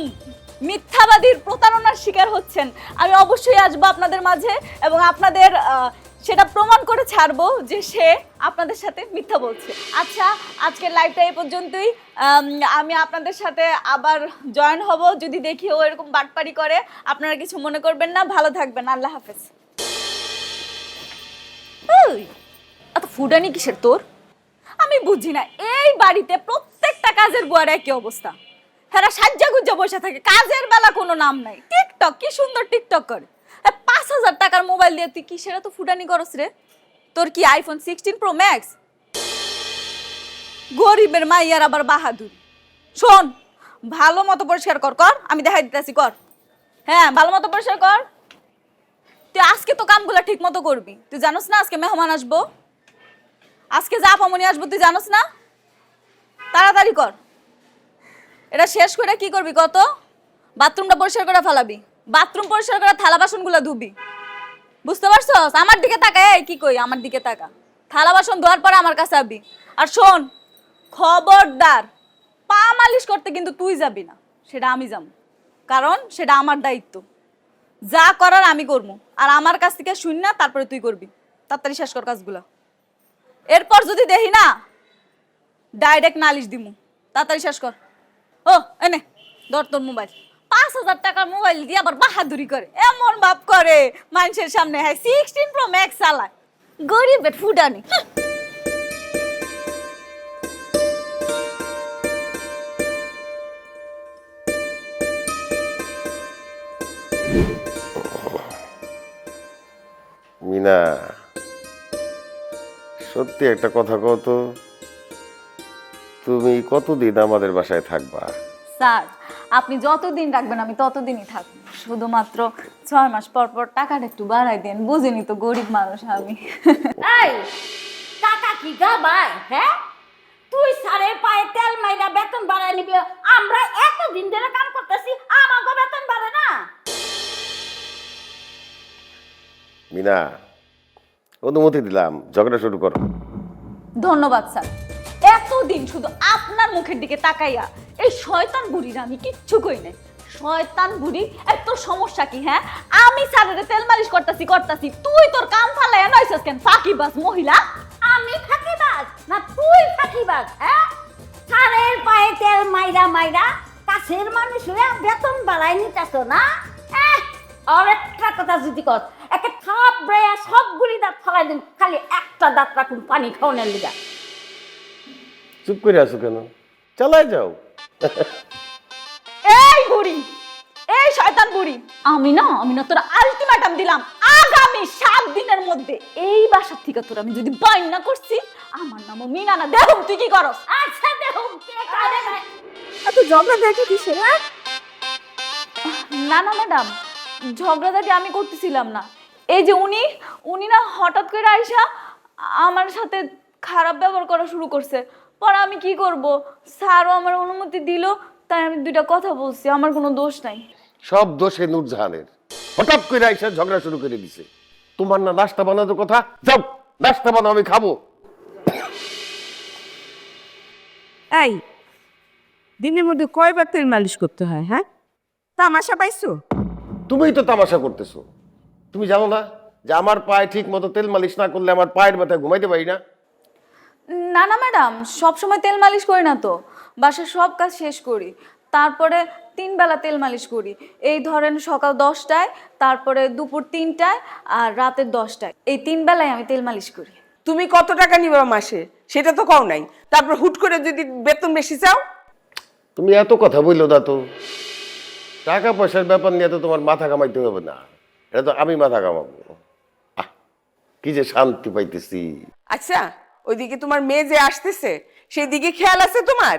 মিথ্যাবাদীর প্রতারণার শিকার হচ্ছেন, আমি অবশ্যই আসবো আপনাদের মাঝে এবং আপনাদের সেটা প্রমাণ করে ছাড়বো যে সে আপনাদের সাথে মিথ্যা বলছে। আচ্ছা, আজকের লাইভটা এই পর্যন্তই। আমি আপনাদের সাথে আবার জয়েন হব যদি দেখি ও এরকম বাটপারি করে। আপনারা কিছু মনে করবেন না, ভালো থাকবেন, আল্লাহ হাফেজ। এত ফুডানি কিসের তোর? আমি বুঝি না, এই বাড়িতে প্রত্যেকটা কাজের বুয়ার একই অবস্থা। হ্যাঁ, সাজ্জা গুজ্জা বসে থাকে, কাজের বেলা কোনো নাম নাই। টিকটক, কি সুন্দর টিকটক করে। 5,000 টাকার মোবাইল দিয়ে তুই কিসের তো ফুটানি করস রে? তোর কি আইফোন 16 প্রো ম্যাক্স? গরিবের মাইয়ার আবার বাহাদুর। শোন, ভালো মতো পরিষ্কার কর, আমি দেখাই দিতেছি, কর। হ্যাঁ, ভালো মতো পরিষ্কার কর। তুই আজকে তো কামগুলা ঠিক মতো করবি। তুই জানোস না আজকে মেহমান আসবো, আজকে যা পামনি আসবো, তুই জানোস না? তাড়াতাড়ি কর। এটা শেষ করে কি করবি কত? বাথরুমটা পরিষ্কার করে ফেলাবি, বাথরুম পরিষ্কার করে থালা বাসনগুলো ধুবি, বুঝতে পারছস? আমার দিকে তাকা, এই কি কই, আমার দিকে তাকা। থালা বাসন ধোয়ার পরে আমার কাছে আবি। আর শোন, খবরদার পা মালিশ করতে কিন্তু তুই যাবি না, সেটা আমি যাব, কারণ সেটা আমার দায়িত্ব। যা করার আমি করবো, আর আমার কাছ থেকে শুন না, তারপরে তুই করবি। তাড়াতাড়ি শেষ কর কাজগুলো, এরপর যদি দেখি না ডাইরেক্ট নালিশ দিমু। তাড়াতাড়ি শেষ কর। ও এনে ধর তোর মোবাইল। 5,000 টাকার মোবাইল দিয়ে আবার বাহাদুরি করে, এমন ভাব করে মানুষের সামনে হ্যাঁ 16 Pro Max চালায়, গরিবের ফুডানি। মিনা, সত্যি একটা কথা কও তো, তুমি কতদিন আমাদের বাসায় থাকবা? স্যার, আপনি যতদিন রাখবেন আমি ততদিনই থাকবো, শুধুমাত্র 6 মাস পর পর টাকাটা একটু বাড়াই দেন, বুঝেনি তো গরিব মানুষ আমি। এই টাকা কি গাবাই? হ্যাঁ, তুই স্যারের পায়ে তেল মাইরা বেতন বাড়ায় নিবি, আমরা এতদিন ধরে কাম করতেছি, আমাকে বেতন বাড়ে না? মিনা, অনুমতি দিলাম, ঝগড়া শুরু করো। ধন্যবাদ স্যার। এতদিন শুধু আপনার মুখের দিকে তাকাইয়া এই শয়তান বুড়ির আমি কিচ্ছু কই নাই। শয়তান বুড়ি, এত সমস্যা কি? হ্যাঁ, আমি স্যারের তেল মালিশ করতাছি, তুই তোর কাম ফালাইয়া নইছস কেন? ফাঁকিবাজ মহিলা। আমি ফাঁকিবাজ না তুই ফাঁকিবাজ? হ্যাঁ, স্যারের পায়ে তেল মাইরা মাইরা কাছের মানুষ হয়ে বেতন বাড়াই নিতেছ না? আর একটা কথা যদি কর, একটা থাপ ব্রেয়া সবগুলি দাঁত ফালাই দিন, খালি একটা দাঁত রাখুন পানি খাওয়ানোর লিগা। চুপ করে আছো কেন? চালাই যাও। এই বুড়ি, এই শয়তান বুড়ি, আমি না তোরা আলটিমেটাম দিলাম, আগামী 7 দিনের মধ্যে এই বাসার থেকে তোরা আমি যদি বাইন না করছি, আমার নামও মিনা না। দেখুন তুই কি করস। আচ্ছা দেখুন কে কারে না। এত ঝগড়া দেখে কিসের? না না ম্যাডাম, ঝগড়াঝাটি আমি করতেছিলাম না। এই যে উনি না হঠাৎ করে আইসা আমার সাথে খারাপ ব্যবহার করা শুরু করছে। পরে আমি কি করব, স্যারও আমার অনুমতি দিল, তাই আমি 2টা কথা বলছি, আমার কোনো দোষ নাই। সব দোষে নূরজাহানের। হঠাৎ করে আইসা ঝগড়া শুরু করে দিছে। তোমার না নাস্তা বানানোর কথা? যাও নাস্তা বানাও, আমি খাবো। এই দিনের মধ্যে কয়বার তেল মালিশ করতে হয়? হ্যাঁ, তামাশা পাইছো? তুমিই তো তামাশা করতেছো। তুমি জানো না যে আমার পায়ে ঠিক মতো তেল মালিশ না করলে আমার পায়ের ব্যথায় ঘুমাইতে পারি না? না না ম্যাডাম, সব সময় তেল মালিশ করি না তো, বাসার সব কাজ শেষ করি, তারপরে 3 বেলা তেল মালিশ করি। এই ধরেন সকাল 10টায়, তারপরে দুপুর 3টায়, আর রাতের 10টায়, এই 3 বেলায় আমি তেল মালিশ করি। তুমি কত টাকা নিবা মাসে সেটা তো কও নাই, তারপর হুট করে যদি বেতন বেশি চাও। তুমি এত কথা বললো না তো। টাকা পয়সার ব্যাপার নিয়ে তো তোমার মাথা কামাইতে হবে না, এটা তো আমি মাথা কামাবো। কি যে শান্তি পাইতেছি। আচ্ছা, ওইদিকে তোমার মেয়ে যে আসতেছে সেই দিকে খেয়াল আছে তোমার?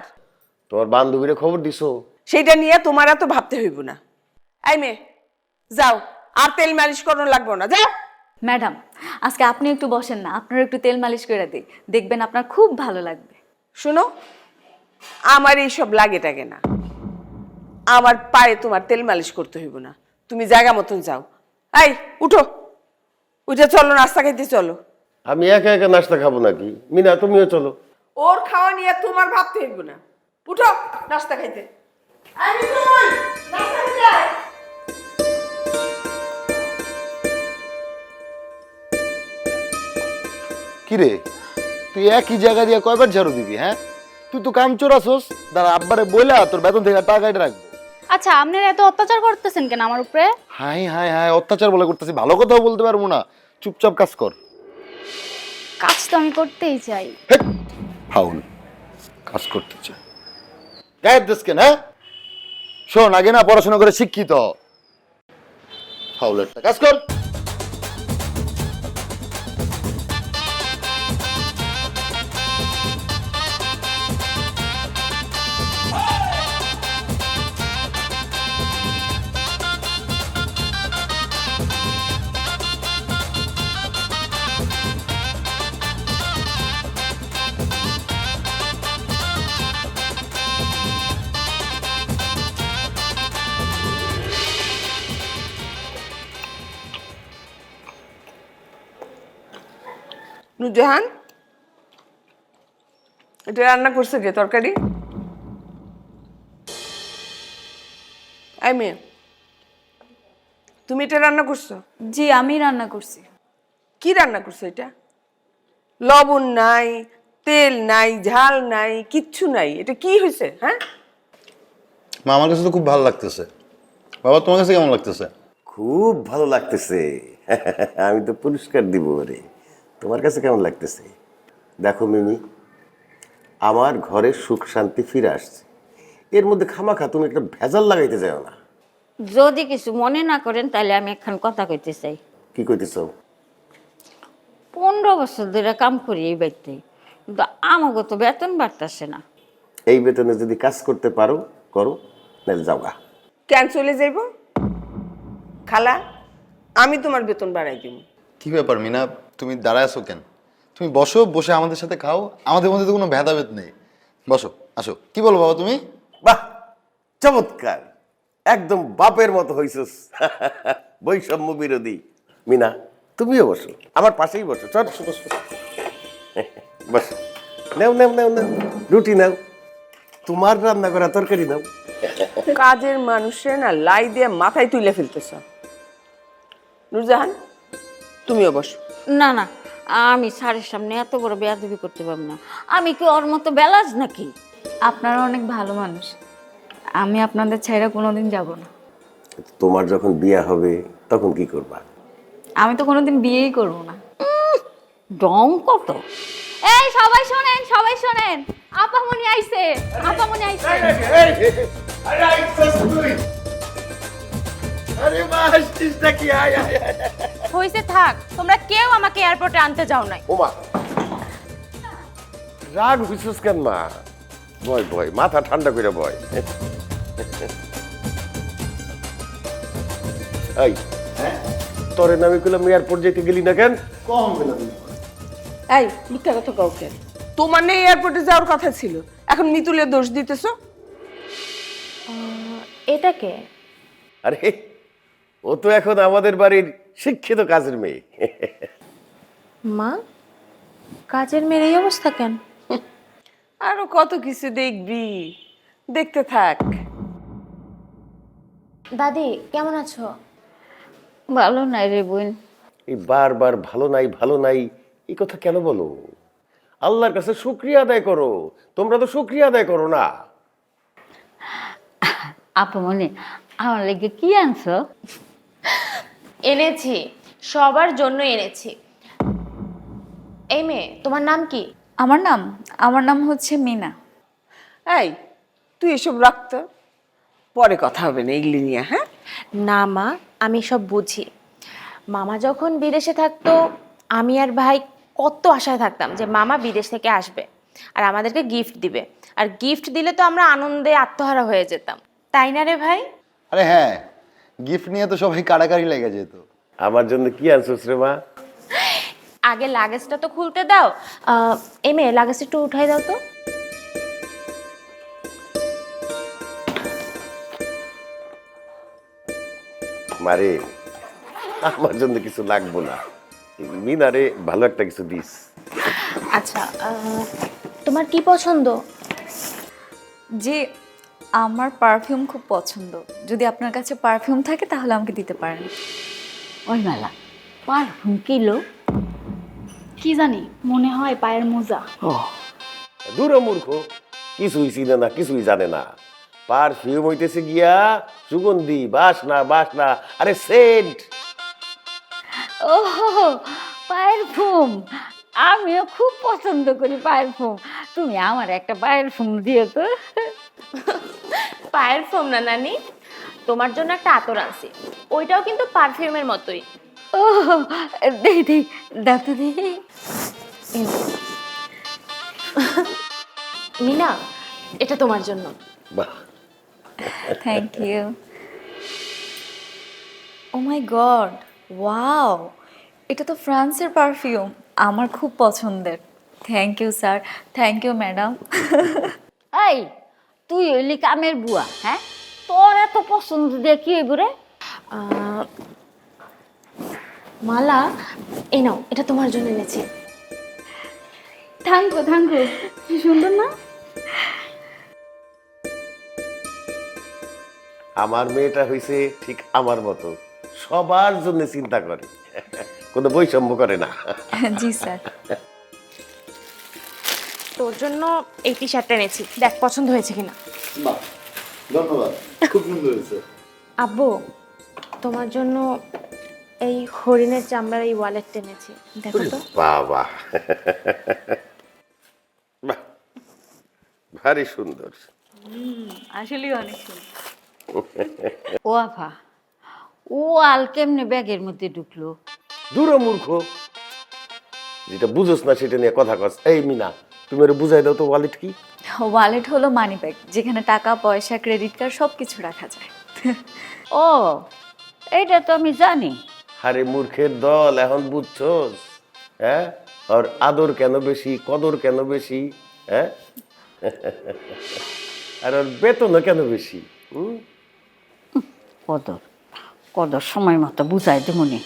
তোমার বান্ধবীরে খবর দিছো? সেইটা নিয়ে তোমার এত ভাবতে হইব না। এই মেয়ে যাও, আর তেল মালিশ করানো লাগবে না, যাও। ম্যাডাম, আজকে আপনি একটু বসেন না, আপনার একটু তেল মালিশ করে দিই, দেখবেন আপনার খুব ভালো লাগবে। শোনো, আমার এইসব লাগে টাগে না, আমার পায়ে তোমার তেল মালিশ করতে হইব না, তুমি জায়গা মতন যাও। এই উঠো, উঠে চলো, নাস্তা খাইতে চলো। আমি একা একা নাস্তা খাবো নাকি? মিনা তুমিও চলো। ওর খাওয়া নিয়ে তোমার ভাবতে হইব না, উঠো নাস্তা খাইতে। কিরে, তুই একই জায়গা দিয়ে কয়বার ঝাড়ু দিবি? হ্যাঁ, তুই তো কাম চোরাছস। দাঁড়া, আব্বারে বইলা তোর বেতন থেকে টাকা কেটে রাখবো। আচ্ছা, আপনারা এত অত্যাচার করতেছেন কেন আমার উপরে? হাই হাই হাই, অত্যাচার বলে করতেছি? ভালো কথাও বলতে পারবো না, চুপচাপ কাজ কর। কাজ তো আমি করতেই চাই। ফাউল, কাজ করতে চাই গায়ের দেশ কেন? হ্যাঁ শোন, আগে না পড়াশোনা করে শিক্ষিত, ফাউলের কাজ কর। নুরজাহান, এটা রান্না করছে কে তরকারি? আই মেয়ে, তুমি এটা রান্না করছো? জি আমি রান্না করছি। কি রান্না করছো এটা? লবণ নাই, তেল নাই, ঝাল নাই, কিচ্ছু নাই, এটা কি হয়েছে? হ্যাঁ, মা আমার কাছে তো খুব ভালো লাগতেছে। বাবা তোমার কাছে কেমন লাগতেছে? খুব ভালো লাগতেছে। আমি তো পুরস্কার দিব রে। তোমার কাছে কেমন লাগতেছে? দেখো মিমি, আমার ঘরে সুখ শান্তি ফিরে আসছে। এর মধ্যে খামাখা তুমি একটা ভেজাল লাগাইতে যাও না। যদি কিছু মনে না করেন তাহলে আমি একখান কথা কইতে চাই। কি কইতেছ? 15 বছর ধরে কাম করি এই বাড়িতে, কিন্তু আমাকে তো বেতন বাড়তেছে না। এই বেতনে যদি কাজ করতে পারো করো, নাহলে যাও গা। কেন চলে যাইব? খালা, আমি তোমার বেতন বাড়াই দিব। কি ব্যাপার মিনা, তুমি দাঁড়ায় আছো কেন? তুমি বসো, বসে আমাদের সাথে খাও। আমাদের মধ্যে তো কোনো ভেদাভেদ নেই। বসো, আসো। কি বলো বাবা তুমি? বাহ, চমৎকার, একদম বাপের মতো হইছস। বৈষম্য বিরোধী। মিনা, তুমিও বসো, আমার পাশেই বসো। চল বসো বসো বসো। নাও নাও নাও নাও, রুটি নাও, তোমার রান্না করা তরকারি নাও। কাজের মানুষের না লাই দিয়ে মাথায় তুলে ফেলতেছ। নুরজাহান, তুমিও বসো। না না, আমি স্যারের সামনে এত বড় বেয়াদবি করতে পারব না। আমি কি ওর মতো বেলাজ নাকি? আপনারা অনেক ভালো মানুষ, আমি আপনাদের ছাইরা কোনোদিন যাব না। তোমার যখন বিয়ে হবে তখন কি করবা? আমি তো কোনোদিন বিয়েই করব না। ডং কত! এই সবাই শোনেন, সবাই শোনেন, আপামনি আইছে, আপামনি আইছে। হইছে থাক, তোমরা কেউ আমাকে এয়ারপোর্টে আনতে যাও নাই। ওমা, রাগ হইছস কেন মা? বয় বয়, মাথা ঠান্ডা করে বয়। এই, তোরে নামে কইলাম এয়ারপোর্ট যেতে গেলি না কেন? এই মিথ্যা কথা কাউকে, তোমার নেই এয়ারপোর্টে যাওয়ার কথা ছিল, এখন মিতুলের দোষ দিতেছো। এটাকে আরে, ও তো এখন আমাদের বাড়ির শিক্ষিত কাজের মেয়ে। মা, কাজের মেয়ের এই অবস্থা কেন? আরো কত কিছু দেখবি, দেখতে থাক। দাদি কেমন আছো? ভালো নাই রে বোন। এই বারবার ভালো নাই ভালো নাই এই কথা কেন বলো? আল্লাহর কাছে শুকরিয়া আদায় করো। তোমরা তো শুকরিয়া আদায় করো না। আপামনি, আমার লেগে কি আনছো? এনেছি, সবার জন্য এনেছি। এই মেয়ে, তোমার নাম কি? আমার নাম হচ্ছে মিনা। এই, তুই এসব রাখতো, পরে কথা হবে না এগুলি নিয়ে। হ্যাঁ, না মা, আমি সব বুঝি। মামা যখন বিদেশে থাকতো, আমি আর ভাই কত আশায় থাকতাম যে মামা বিদেশ থেকে আসবে আর আমাদেরকে গিফট দিবে, আর গিফট দিলে তো আমরা আনন্দে আত্মহারা হয়ে যেতাম, তাই না রে ভাই? আরে হ্যাঁ, গিফট নিয়ে তো সবাই কাড়াকাড়ি লেগে যেত। আমার জন্য কি আনছোস রে মা? আগে লাগেজটা তো খুলতে দাও। এই মেয়ে, লাগেজটা একটু উঠাই দাও তো। মারে, আমার জন্য কিছু লাগবো না, মিনারে ভালো একটা কিছু দিস। আচ্ছা, তোমার কি পছন্দ? জি, আমার পারফিউম খুব পছন্দ। যদি আপনার কাছে পারফিউম থাকে তাহলে আমাকে দিতে পারেন। ওই মেলা পারফিউম কিলো? কি জানি, মনে হয় পায়ের মোজা। দূর মূর্খ, কিছুই চিনে না, কিছুই জানে না। পারফিউম হইতেছে গিয়া সুগন্ধি, বাসনা বাসনা, আরে সেন্ট। ও, পারফিউম! আমিও খুব পছন্দ করি পারফিউম। তুমি আমার একটা পারফিউম দিও তো। পায়ের ফোম না নানি, তোমার জন্য একটা আতর আনছি, ওইটাও কিন্তু পারফিউমের মতোই। ও, দেই দেই, দাও তো দেই। মিনা, এটা তোমার জন্য। বাহ, thank you. Oh my God, wow, এটা তো ফ্রান্সের পারফিউম, আমার খুব পছন্দের। Thank you sir, thank you madam. এই, তুই হইলি কামের বুয়া, হ্যাঁ? তোর এত পছন্দ দিয়ে কি হইব রে? মালা, এই নাও, এটা তোমার জন্য এনেছি। থ্যাংক ইউ কি সুন্দর না? আমার মেয়েটা হয়েছে ঠিক আমার মতো, সবার জন্য চিন্তা করে, কোনো বৈষম্য করে না। জি স্যার। তোর জন্য এই টি শার্টটা এনেছি, দেখ পছন্দ হয়েছে কিনা। বাহ, ধন্যবাদ, খুব সুন্দর হয়েছে। আব্বু, তোমার জন্য এই হরিণের চামড়ার এই ওয়ালেটটা এনেছি, দেখো তো। বাবা, বাহ, ভারী সুন্দর। আসলেই অনেক সুন্দর। ও আফা, ও আল কেমনে ব্যাগের মধ্যে ঢুকলো? দূর মূর্খ, যেটা বুঝোস না সেটা নিয়ে কথা কস। এই মিনা, তুমি ওরে বুঝাই দাও তো ওয়ালেট কি? ওয়ালেট হলো মানি ব্যাগ, যেখানে টাকা পয়সা ক্রেডিট কার্ড সব কিছু রাখা যায়। ও, এইটা তো আমি জানি। আরে মূর্খের দল, এখন বুঝছোস? হ্যাঁ, আর আদর কেন বেশি, কদর কেন বেশি, হ্যাঁ? আর ওর বেতনও কেন বেশি? কদর কদর সময় মতো বুঝাই দেবনি।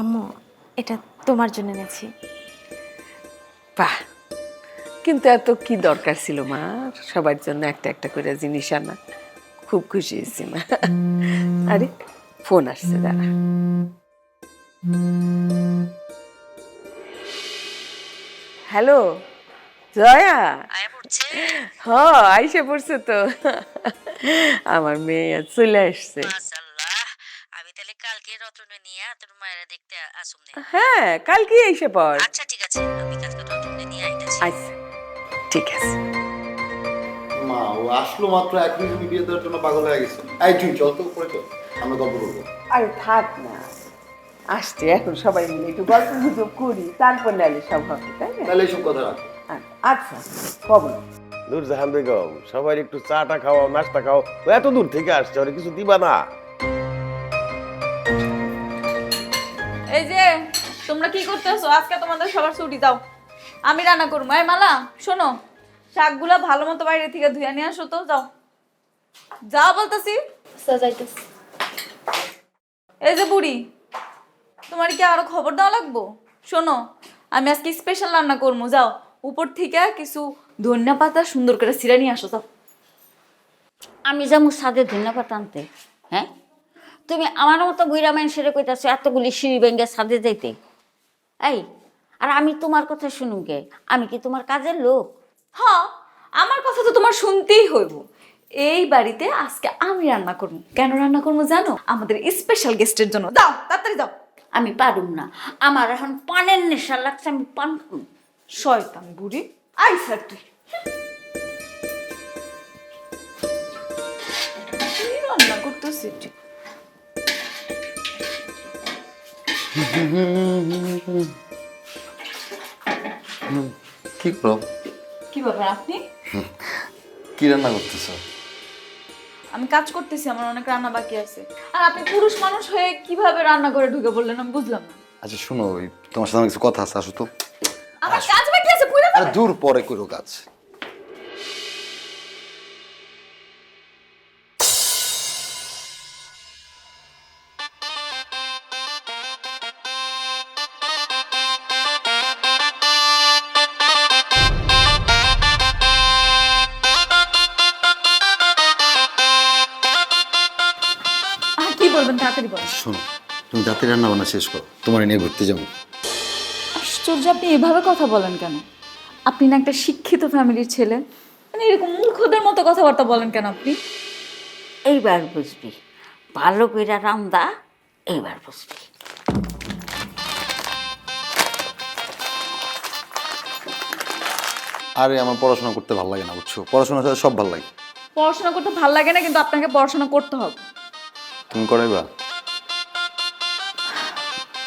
আম্মু, এটা তোমার জন্য এনেছি। বাহ, কিন্তু এত কি দরকার ছিল মা, সবার জন্য একটা একটা করে জিনিস আনা? খুব খুশি হয়েছি মা। আরে ফোন আসছে, দাঁড়া। হ্যালো জয়া, হ আইসে পড়ছে তো, আমার মেয়ে আজ চলে আসছে। আমি তাহলে কালকে রতনে নিয়ে তোর মায়েরা দেখতে আসুম নে। হ্যাঁ, কালকে এসে পড়। আচ্ছা ঠিক আছে, আমি কালকে রতনে নিয়ে আইতাছি। আচ্ছা ঠিক আছে। মা, ও আসলো মাত্র, এখনই তুমি বিয়ে দেওয়ার জন্য পাগল হয়ে গেছো। এই তুই চল তো উপরে চল, আমরা গল্প করবো। আরে থাক না, আসছে এখন সবাই মিলে একটু গল্প গুজব করি, তারপর নাহলে সব হবে, তাই না? তাহলে এইসব কথা রাখ। আচ্ছা কবল। নূরজাহান বেগম, সবাই একটু চাটা খাওয়াও, নাস্তা খাও। ও এত দূর থেকে আসছে, ওরে কিছু দিবা না? এই যে তোমরা কি করতেছো? আজকে তোমাদের সবার ছুটি দাও, আমি রান্না করবো। এই মালা শোনো, শাকগুলা ভালো মতো বাইরে থেকে ধুয়ে নিয়ে আসো তো, যাও যাও বলতেছি। এই যে বুড়ি, তোমার কি আরো খবর দেওয়া লাগবো? শোনো, আমি আজকে স্পেশাল রান্না করবো, যাও উপর থেকে কিছু ধনিয়া পাতা সুন্দর করে ছিঁড়ে নিয়ে আসো, যাও। আমি যাবো সাদে ধন্যবাদ আনতে? হ্যাঁ, তুমি আমার মতো বুড়া মানুষের কইতাছো এতগুলি সিঁড়ি ভেঙ্গে সাদে যাইতে? এই, আর আমি তোমার কথা শুনুম কে? আমি কি তোমার কাজের লোক? হ্যাঁ, আমার কথা তো তোমার শুনতেই হইব। এই বাড়িতে আজকে আমি রান্না করবো। কেন রান্না করবো জানো? আমাদের স্পেশাল গেস্টের জন্য। দাও তাড়াতাড়ি দাও। আমি পারুম না, আমার এখন পানের নেশা লাগছে, আমি পান করুম। শয়তান বুড়ি, আই স্যার তুই কি রান্না করতেছিস? কি করো? কি ব্যাপার আপনি? কি রান্না করতেছো? আমি কাজ করতেছি, আমার অনেক রান্না বাকি আছে। আর আপনি পুরুষ মানুষ হয়ে কিভাবে রান্না করে ঢুকে বললেন আমি বুঝলাম না। আচ্ছা শোনো, ওই তোমার সাথে আমার কিছু কথা আছে, আসো তো। আমার কাজ বাকি আছে, পুরো আরে দূর, পরে করো কাজ। আর কি বলবেন তাড়াতাড়ি বলেন। শোনো, তুমি রাতে রান্না বান্না শেষ করো, তোমার নিয়ে ঘুরতে যাবো। আশ্চর্য, আপনি এভাবে কথা বলেন কেন? আপনি না একটা শিক্ষিত ফ্যামিলির ছেলে, মানে এরকম মূর্খদের মতো কথাবার্তা বলেন কেন আপনি? এইবার বুঝবি, ভালো কইরা রান্দা, এইবার বুঝবি। আরে আমার পড়াশোনা করতে ভালো লাগে না, বুঝছো? পড়াশোনার সাথে সব ভালো লাগে। পড়াশোনা করতে ভালো লাগে না, কিন্তু আপনাকে পড়াশোনা করতে হবে। তুমি করাইবা?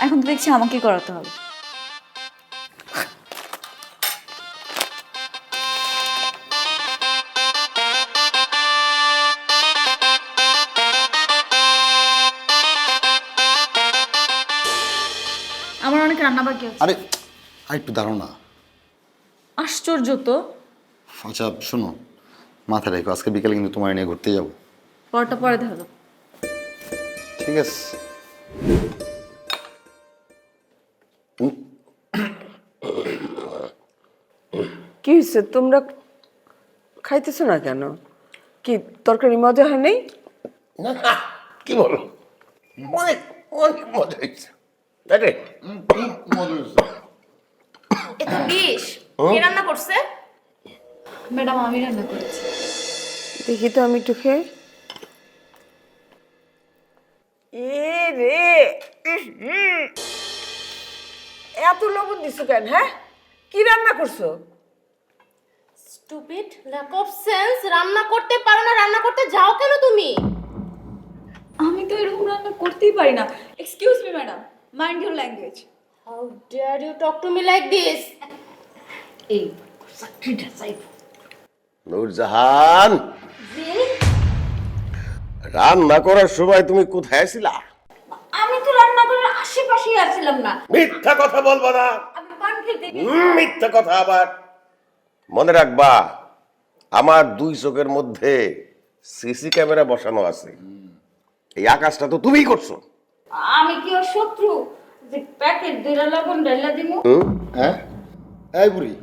এখন তো দেখছি আমাকেই করাতে হবে। আমার অনেক রান্না বাকি আছে। আরে আর একটু দাঁড়াও না। আশ্চর্য তো। আচ্ছা শোনো, মাথায় রেখো, আজকে বিকেলে কিন্তু তোমার নিয়ে ঘুরতে যাবো। পরটা পরে ধরো। ঠিক আছে। কি হয়েছে তোমরা খাইতেছো না কেন? কি তরকারি মজা হয় নাই? না না, কি বলো, অনেক অনেক মজা হয়েছে তাই রে? এ তো বিষ কে রান্না করছে? ম্যাডাম আমি রান্না করেছি। দেখি তো আমি একটু খেয়ে। এ রে, এত লবণ দিছো কেন? হ্যাঁ, কি রান্না করছো? Stupid, lack of sense. রান্না করতে পারো না, রান্না করতে যাও কেন তুমি? আমি তো এরকম রান্না করতেই পারি না। Excuse me madam, mind your language. How dare you talk to me like this? এই চাকরিটা চাইব। নূরজাহান, রান্না করার সময় তুমি কোথায় ছিলা? আমি তো রান্না করে আশেপাশেই আসছিলাম না। মিথ্যা কথা বলবা না। আমি পান খেতে মিথ্যা কথা আবার। মনে রাখবা, আমার 2 চোখের মধ্যে সিসি ক্যামেরা বসানো আছে। এই আকাশটা তো তুমিই করছো। আমি কি ওর শত্রু যে প্যাকেট দুইটা লবণ ঢাইলা দিমু? হ্যাঁ এই বুড়ি,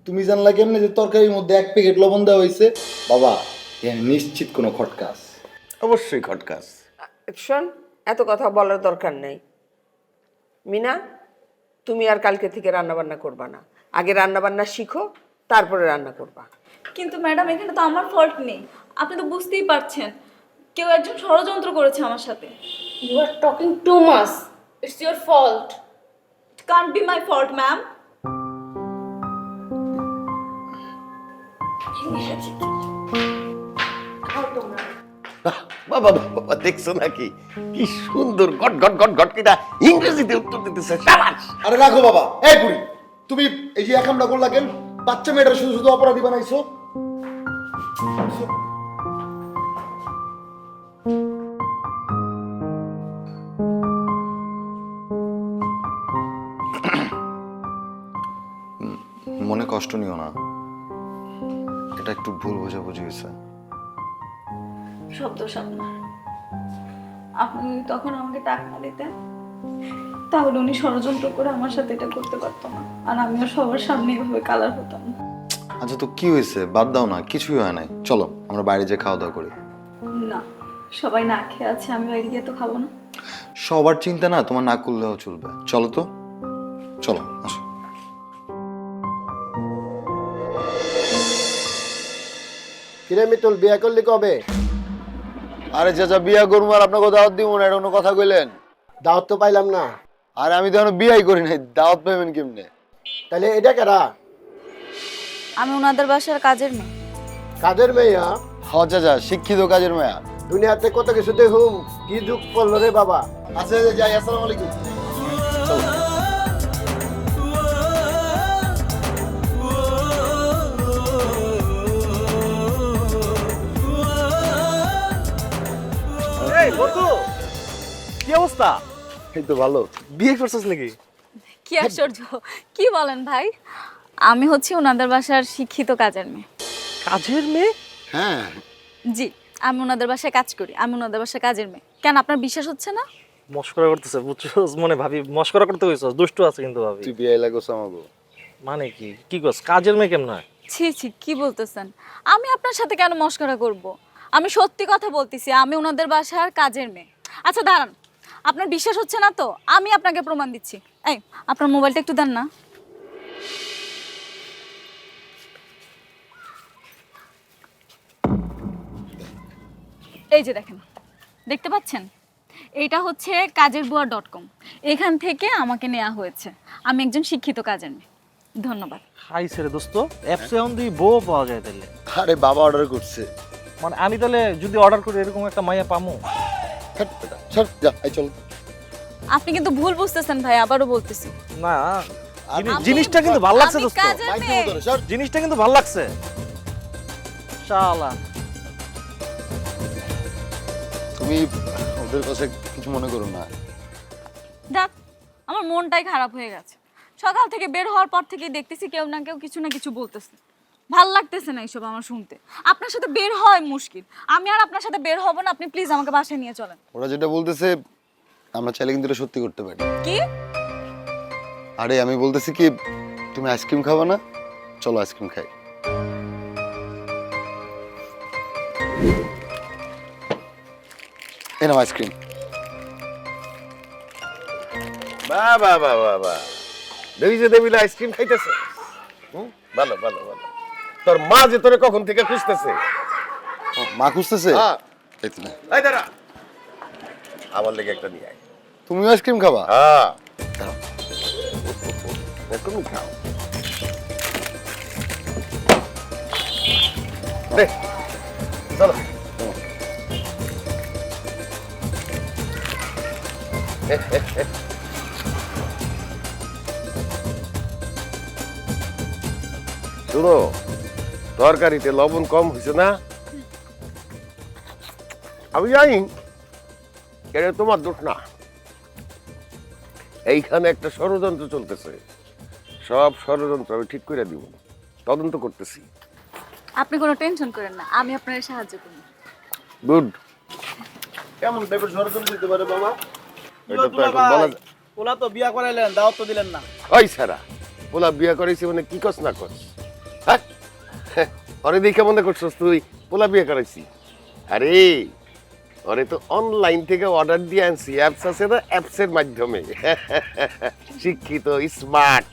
তুমি জানলা কেমনে যে তরকারির মধ্যে 1 প্যাকেট লবণ দেওয়া হয়েছে? বাবা, এখানে নিশ্চিত কোনো খটকা আছে। অবশ্যই খটকাস। শোন, এত কথা বলার দরকার নেই। মিনা, তুমি আর কালকে থেকে রান্না বান্না করবা না। আগে রান্না বান্না শিখো, তারপরে রান্না করবা। কিন্তু ম্যাডাম এখানে তো আমার ফল্ট নেই, আপনি তো বুঝতেই পারছেন। কেউ একজন ষড়যন্ত্র করেছে আমার সাথে। You are talking too much. It's your fault. It can't be my fault ma'am. বাবা বাবা, দেখছো নাকি কি সুন্দর গট গট গট গট কিনা ইংরেজিতে উত্তর দিতেছে। শাবাশ। আরে রাখো বাবা। এই বুড়ি, তুমি এই যে একামটা করলা কেন? বাচ্চা মেয়েটার শুধু শুধু অপরাধী বানাইছো। মনে কষ্ট নিও না, এটা একটু ভুল বোঝাবুঝি হয়েছে। শব্দ আপনার। আপনি যদি তখন আমাকে টাকা না দিতেন তাহলে উনি ষড়যন্ত্র করে আমার সাথে এটা করতে পারতো না, আর আমিও সবার সামনে এভাবে কালার হতাম না। আচ্ছা তো কি হয়েছে, বাদ দাও না, কিছুই হয় নাই। চলো আমরা বাইরে যেয়ে খাওয়া দাওয়া করি। না, সবাই না খেয়ে আছে, আমি বাইরে গিয়ে তো খাবো না। সবার চিন্তা না তোমার না করলেও চলবে। চলো তো, চলো আসো। কিরে মিতুল, বিয়ে করলি কবে? আরে চাচা, বিয়া করবো আর আপনাকে দাওয়াত দিব না, এটা কোনো কথা কইলেন? দাওয়াত তো পাইলাম না। আরে আমি তো এখনো বিয়াই করি নাই, দাওয়াত পাইবেন কেমনে? তাহলে এটা কারা? আমি ওনাদের বাসার কাজের মেয়ে। কাজের মেয়ে? হ চাচা, শিক্ষিত কাজের মেয়া। দুনিয়াতে কত কিছু দেখুম, কি যুগ পড়লো রে বাবা। আচ্ছা যাই, আসসালামু আলাইকুম। এই বন্ধু, কি অবস্থা? এই তো ভালো। বিয়ে করছিস নাকি? কি আশ্চর্য, কি বলেন ভাই? আমি হচ্ছে ওনাদের বাসার শিক্ষিত কাজের মেয়ে। কাজের মেয়ে? হ্যাঁ, জি, আমি ওনাদের বাসায় কাজ করি, আমি ওনাদের বাসায় কাজের মেয়ে। কেন আপনার বিশ্বাস হচ্ছে না? মস্করা করতেছে বুঝছস? মনে ভাবি মস্করা করতে কইছস, দুষ্টু আছে কিন্তু ভাবি। তুই বিয়ে লাগোস আমাগো। মানে কি কি কস? কাজের মেয়ে কেমন হয়? ছি ছি, কি বলতেছেন? আমি আপনার সাথে কেন মস্করা করব? আমি সত্যি কথা বলতেছি, আমি ওনাদের বাসার কাজের মেয়ে। আচ্ছা দাঁড়ান, আপনার বিশ্বাস হচ্ছে না তো আমি আপনাকে প্রমাণ দিচ্ছি। এই, আপনার মোবাইলটা একটু দেন না। এই যে দেখেন, দেখতে পাচ্ছেন? এইটা হচ্ছে kajerbuar.com। এখান থেকে আমাকে নেওয়া হয়েছে। আমি একজন শিক্ষিত কাজের মেয়ে। ধন্যবাদ। হাইছে রে দোস্ত, অ্যাপসে এখন তুই বউ পাওয়া যায় তাহলে। আরে বাবা অর্ডার করছে। মানে আমি তাহলে যদি অর্ডার করি এরকম একটা মাইয়া পামু? ছাড় যা, এই চল। আপনি কিন্তু ভুল বুঝতেছেন ভাই, আবারও বলতেছি। না, জিনিসটা কিন্তু ভালো লাগছে আমি দোস্ত। কাজের মেয়ে। জিনিসটা কিন্তু ভালো লাগছে। শালা, তুমি ওদের কাছে কিছু মনে করো না। দেখ, আমার মনটাই খারাপ হয়ে গেছে। সকাল থেকে বের হওয়ার পর থেকেই দেখতেছি কেউ না কেউ কিছু না কিছু বলতেছে। ভাল লাগতেছে না এইসব আমার শুনতে। আপনার সাথে বের হয় মুশকিল, আমি আর আপনার সাথে বের হব না। আপনি প্লিজ আমাকে বাসায় নিয়ে চলেন। ওরা যেটা বলতেছে আমরা চাইলে কিন্তু এটা সত্যি করতে পারি। কি? আরে আমি বলতেছি কি, তুমি আইসক্রিম খাবে না? চলো আইসক্রিম খাই। এই নাও আইসক্রিম। বাহ বাহ বাহ বাহ বাহ, দেখি যে দেবিলা আইসক্রিম খাইতেছে। ভালো ভালো ভালো। তোর মা যে তোরে কখন থেকে খুঁজতেছে। ও, মা খুঁজতেছে? হ্যাঁ। এই তো না। এই দাঁড়া, আমার লেগে একটা নিয়ে আয়। তুমিও আইসক্রিম খাবা? হ্যাঁ, তুমি খাও। নে, চলো। শুনো, তরকারিতে লবণ কম হয়েছে না? আমি জানি এটা তোমার দোষ না। এইখানে একটা ষড়যন্ত্র চলতেছে। সব ষড়যন্ত্র আমি ঠিক করে দিব, তদন্ত করতেছি। আপনি কোনো টেনশন করেন না, আমি আপনার সাহায্য করব। গুড। কেমন টাইপের ষড়যন্ত্র দিতে পারে বাবা? এটা তো এখন বলা যায়। ওলা তো বিয়া করাইলেন, দাওয়াত তো দিলেন না। ওই সারা পোলা বিয়া করাইছি মানে কি কস না কস? হ্যাঁ, অরে দেখে মনে করছস তুই পোলা বিয়া করাইছি? আরে ওরে তো অনলাইন থেকে অর্ডার দিয়ে আনছি, অ্যাপস আছে না, অ্যাপসের মাধ্যমে। শিক্ষিত, স্মার্ট।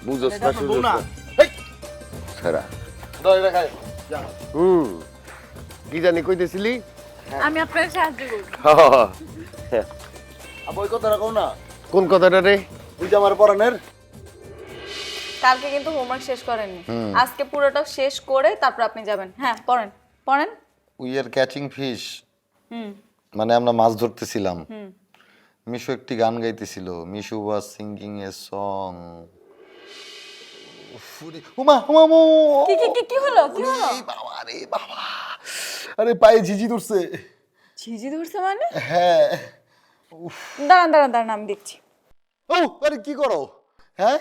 বুঝোস না, সুঝোস না। সারা কি জানি কইতেছিলি? আমি আপনার সাহায্য করব। আবার ওই কথাটা কও না। কোন কথাটা রে? ওই যে আমার পরানের কালকে কিন্তু হোমওয়ার্ক শেষ করেননি, আজকে পুরোটা শেষ করে তারপর আপনি যাবেন। হ্যাঁ, পড়েন পড়েন। We are catching fish, hmm মানে আমরা মাছ ধরতেছিলাম। মিশু একটি গান গাইতেছিল। Mishu was singing a song. উমা উমা উমা, কি কি কি কি হলো, কি হলো? এই বাবা রে বাবা, আরে পায়ে ঝিঝি ধরছে। ঝিঝি ধরছে মানে? হ্যাঁ। দাঁড়ান দাঁড়ান দাঁড়ান, আমি দেখছি। ও আরে কি করো? হ্যাঁ,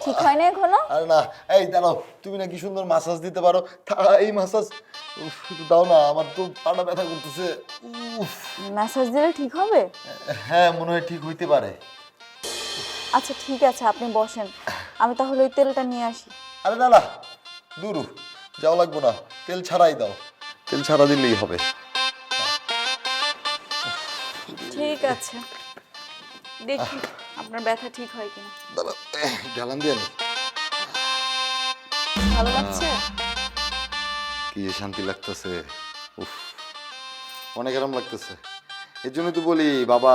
ঠিক হয় না এখনো? আরে না, এই দাঁড়াও, তুমি নাকি সুন্দর মাসাজ দিতে পারো, এই মাসাজ দাও না, আমার তো পাটা ব্যথা করতেছে। ম্যাসাজ দিলে ঠিক হবে? হ্যাঁ, মনে হয় ঠিক হইতে পারে। আচ্ছা ঠিক আছে, আপনি বসেন, আমি তাহলে ওই তেলটা নিয়ে আসি। আরে না না, দূরু যাও, লাগবো না, তেল ছাড়াই দাও, তেল ছাড়া দিলেই হবে। ঠিক আছে, দেখি আপনার ব্যথা ঠিক হয় কিনা। দাঁড়াও, ঢালান দিয়ে নি। ভালো লাগছে? কি যে শান্তি লাগতেছে, উফ, অনেক আরাম লাগতেছে। এর জন্য তো বলি বাবা,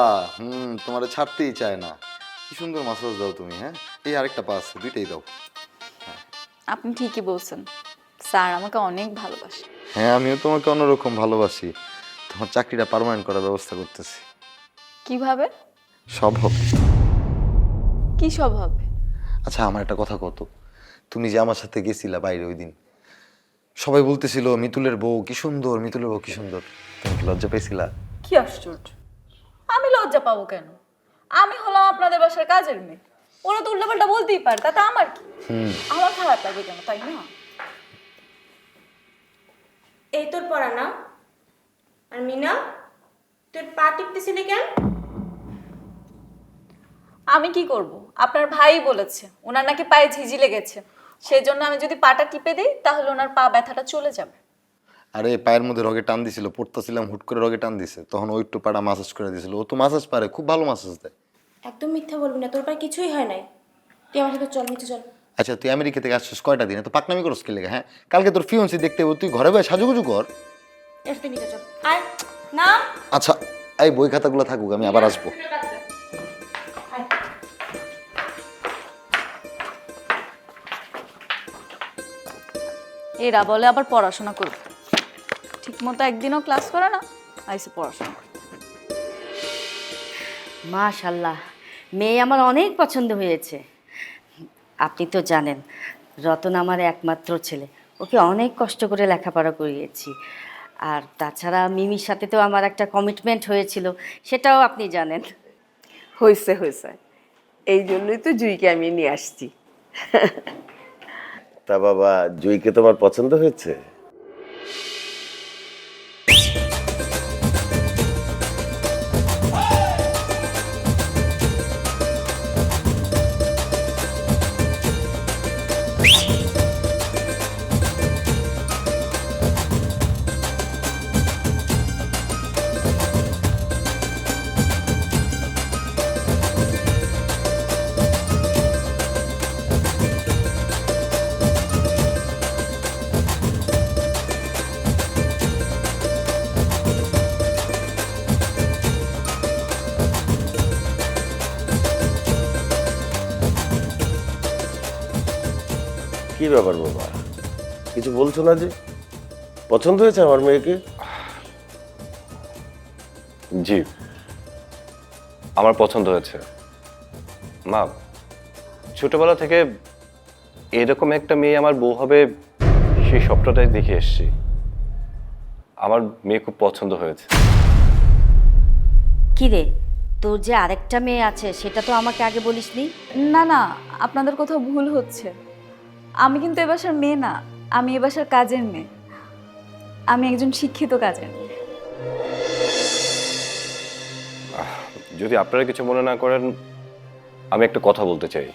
তোমার ছাড়তেই চায় না। কি সুন্দর মাসাজ দাও তুমি। হ্যাঁ, এই আরেকটা পা আছে, দুইটাই দাও। আপনি ঠিকই বলছেন, স্যার আমাকে অনেক ভালোবাসে। হ্যাঁ, আমিও তোমাকে অন্যরকম ভালোবাসি। তোমার চাকরিটা পার্মানেন্ট করার ব্যবস্থা করতেছি। কিভাবে? সব হবে। কি সব হবে? আচ্ছা, আমার একটা কথা কত, তুমি যে আমার সাথে গেছিলা বাইরে ওই দিন, সবাই বলতেছিল মিতুলের বউ কি সুন্দর, মিতুলের বউ কি সুন্দর, তুমি কি লজ্জা পেয়েছিলা? কি আশ্চর্য, আমি লজ্জা পাবো কেন? আমি হলাম আপনাদের বাসার কাজের মেয়ে, ওরা তো উল্টাপাল্টা বলতেই পারে, তাতে আমার কি? আমার খারাপ লাগে কেন, তাই না? এই তোর পড়া না? আর মিনা, তোর পা টিপতেছিলি কেন? আমি কি করব? আপনার ভাই বলেছে ওনার নাকি পায়ে ঝিঝি লেগেছে, সেই জন্য আমি যদি পাটা টিপে দিই তাহলে ওনার পা ব্যথাটা চলে যাবে। আরে পায়ের মধ্যে রগে টান দিছিল, পড়তেছিলাম, হুট করে রগে টান দিছে, তখন ওই একটু পাটা মাসাজ করে দিছিল। ও তো মাসাজ পারে, খুব ভালো মাসাজ দেয়। একদম মিথ্যা বলবি না, তোর পায়ে কিছুই হয় নাই। তুই আমার সাথে চল, নিচে চল। আচ্ছা, তুই আমেরিকা থেকে আসছিস কয়টা দিন, তো পাকনামি করস কি লেগে? হ্যাঁ, কালকে তোর ফিয়ন্সি দেখতে হবে, তুই ঘরে বসে সাজুগুজু কর। এর তুই নিচে চল, আয় না। আচ্ছা, এই বই খাতাগুলো থাকুক, আমি আবার আসবো। এরা বলে আবার পড়াশোনা করবে, ঠিক মতো একদিনও ক্লাস করে না, আইসে পড়াশোনা। মাশাল্লাহ, মেয়ে আমার অনেক পছন্দ হয়েছে। আপনি তো জানেন রতন আমার একমাত্র ছেলে, ওকে অনেক কষ্ট করে লেখাপড়া করিয়েছি। আর তাছাড়া মিমির সাথে তো আমার একটা কমিটমেন্ট হয়েছিল, সেটাও আপনি জানেন। হয়েছে হয়েছে, এই জন্যই তো জুইকে আমি নিয়ে আসছি। তা বাবা, জুইকে তোমার পছন্দ হয়েছে? কি ব্যাপার বাবা, কিছু বলছো না যে? পছন্দ হয়েছে আমার মেয়েকে? জি, আমার পছন্দ হয়েছে। মা, ছোটবেলা থেকে এরকম একটা মেয়ে আমার বউ হবে সেই স্বপ্নটাই দেখে এসেছি। আমার মেয়ে খুব পছন্দ হয়েছে। কি রে, তোর যে আরেকটা মেয়ে আছে সেটা তো আমাকে আগে বলিসনি। না না, আপনাদের কোথাও ভুল হচ্ছে। আমি কিন্তু এ বাসার মেয়ে না, আমি এ বাসার কাজের মেয়ে। আমি একজন শিক্ষিত কাজের মেয়ে। যদি আপনারা কিছু মনে না করেন, আমি একটা কথা বলতে চাই।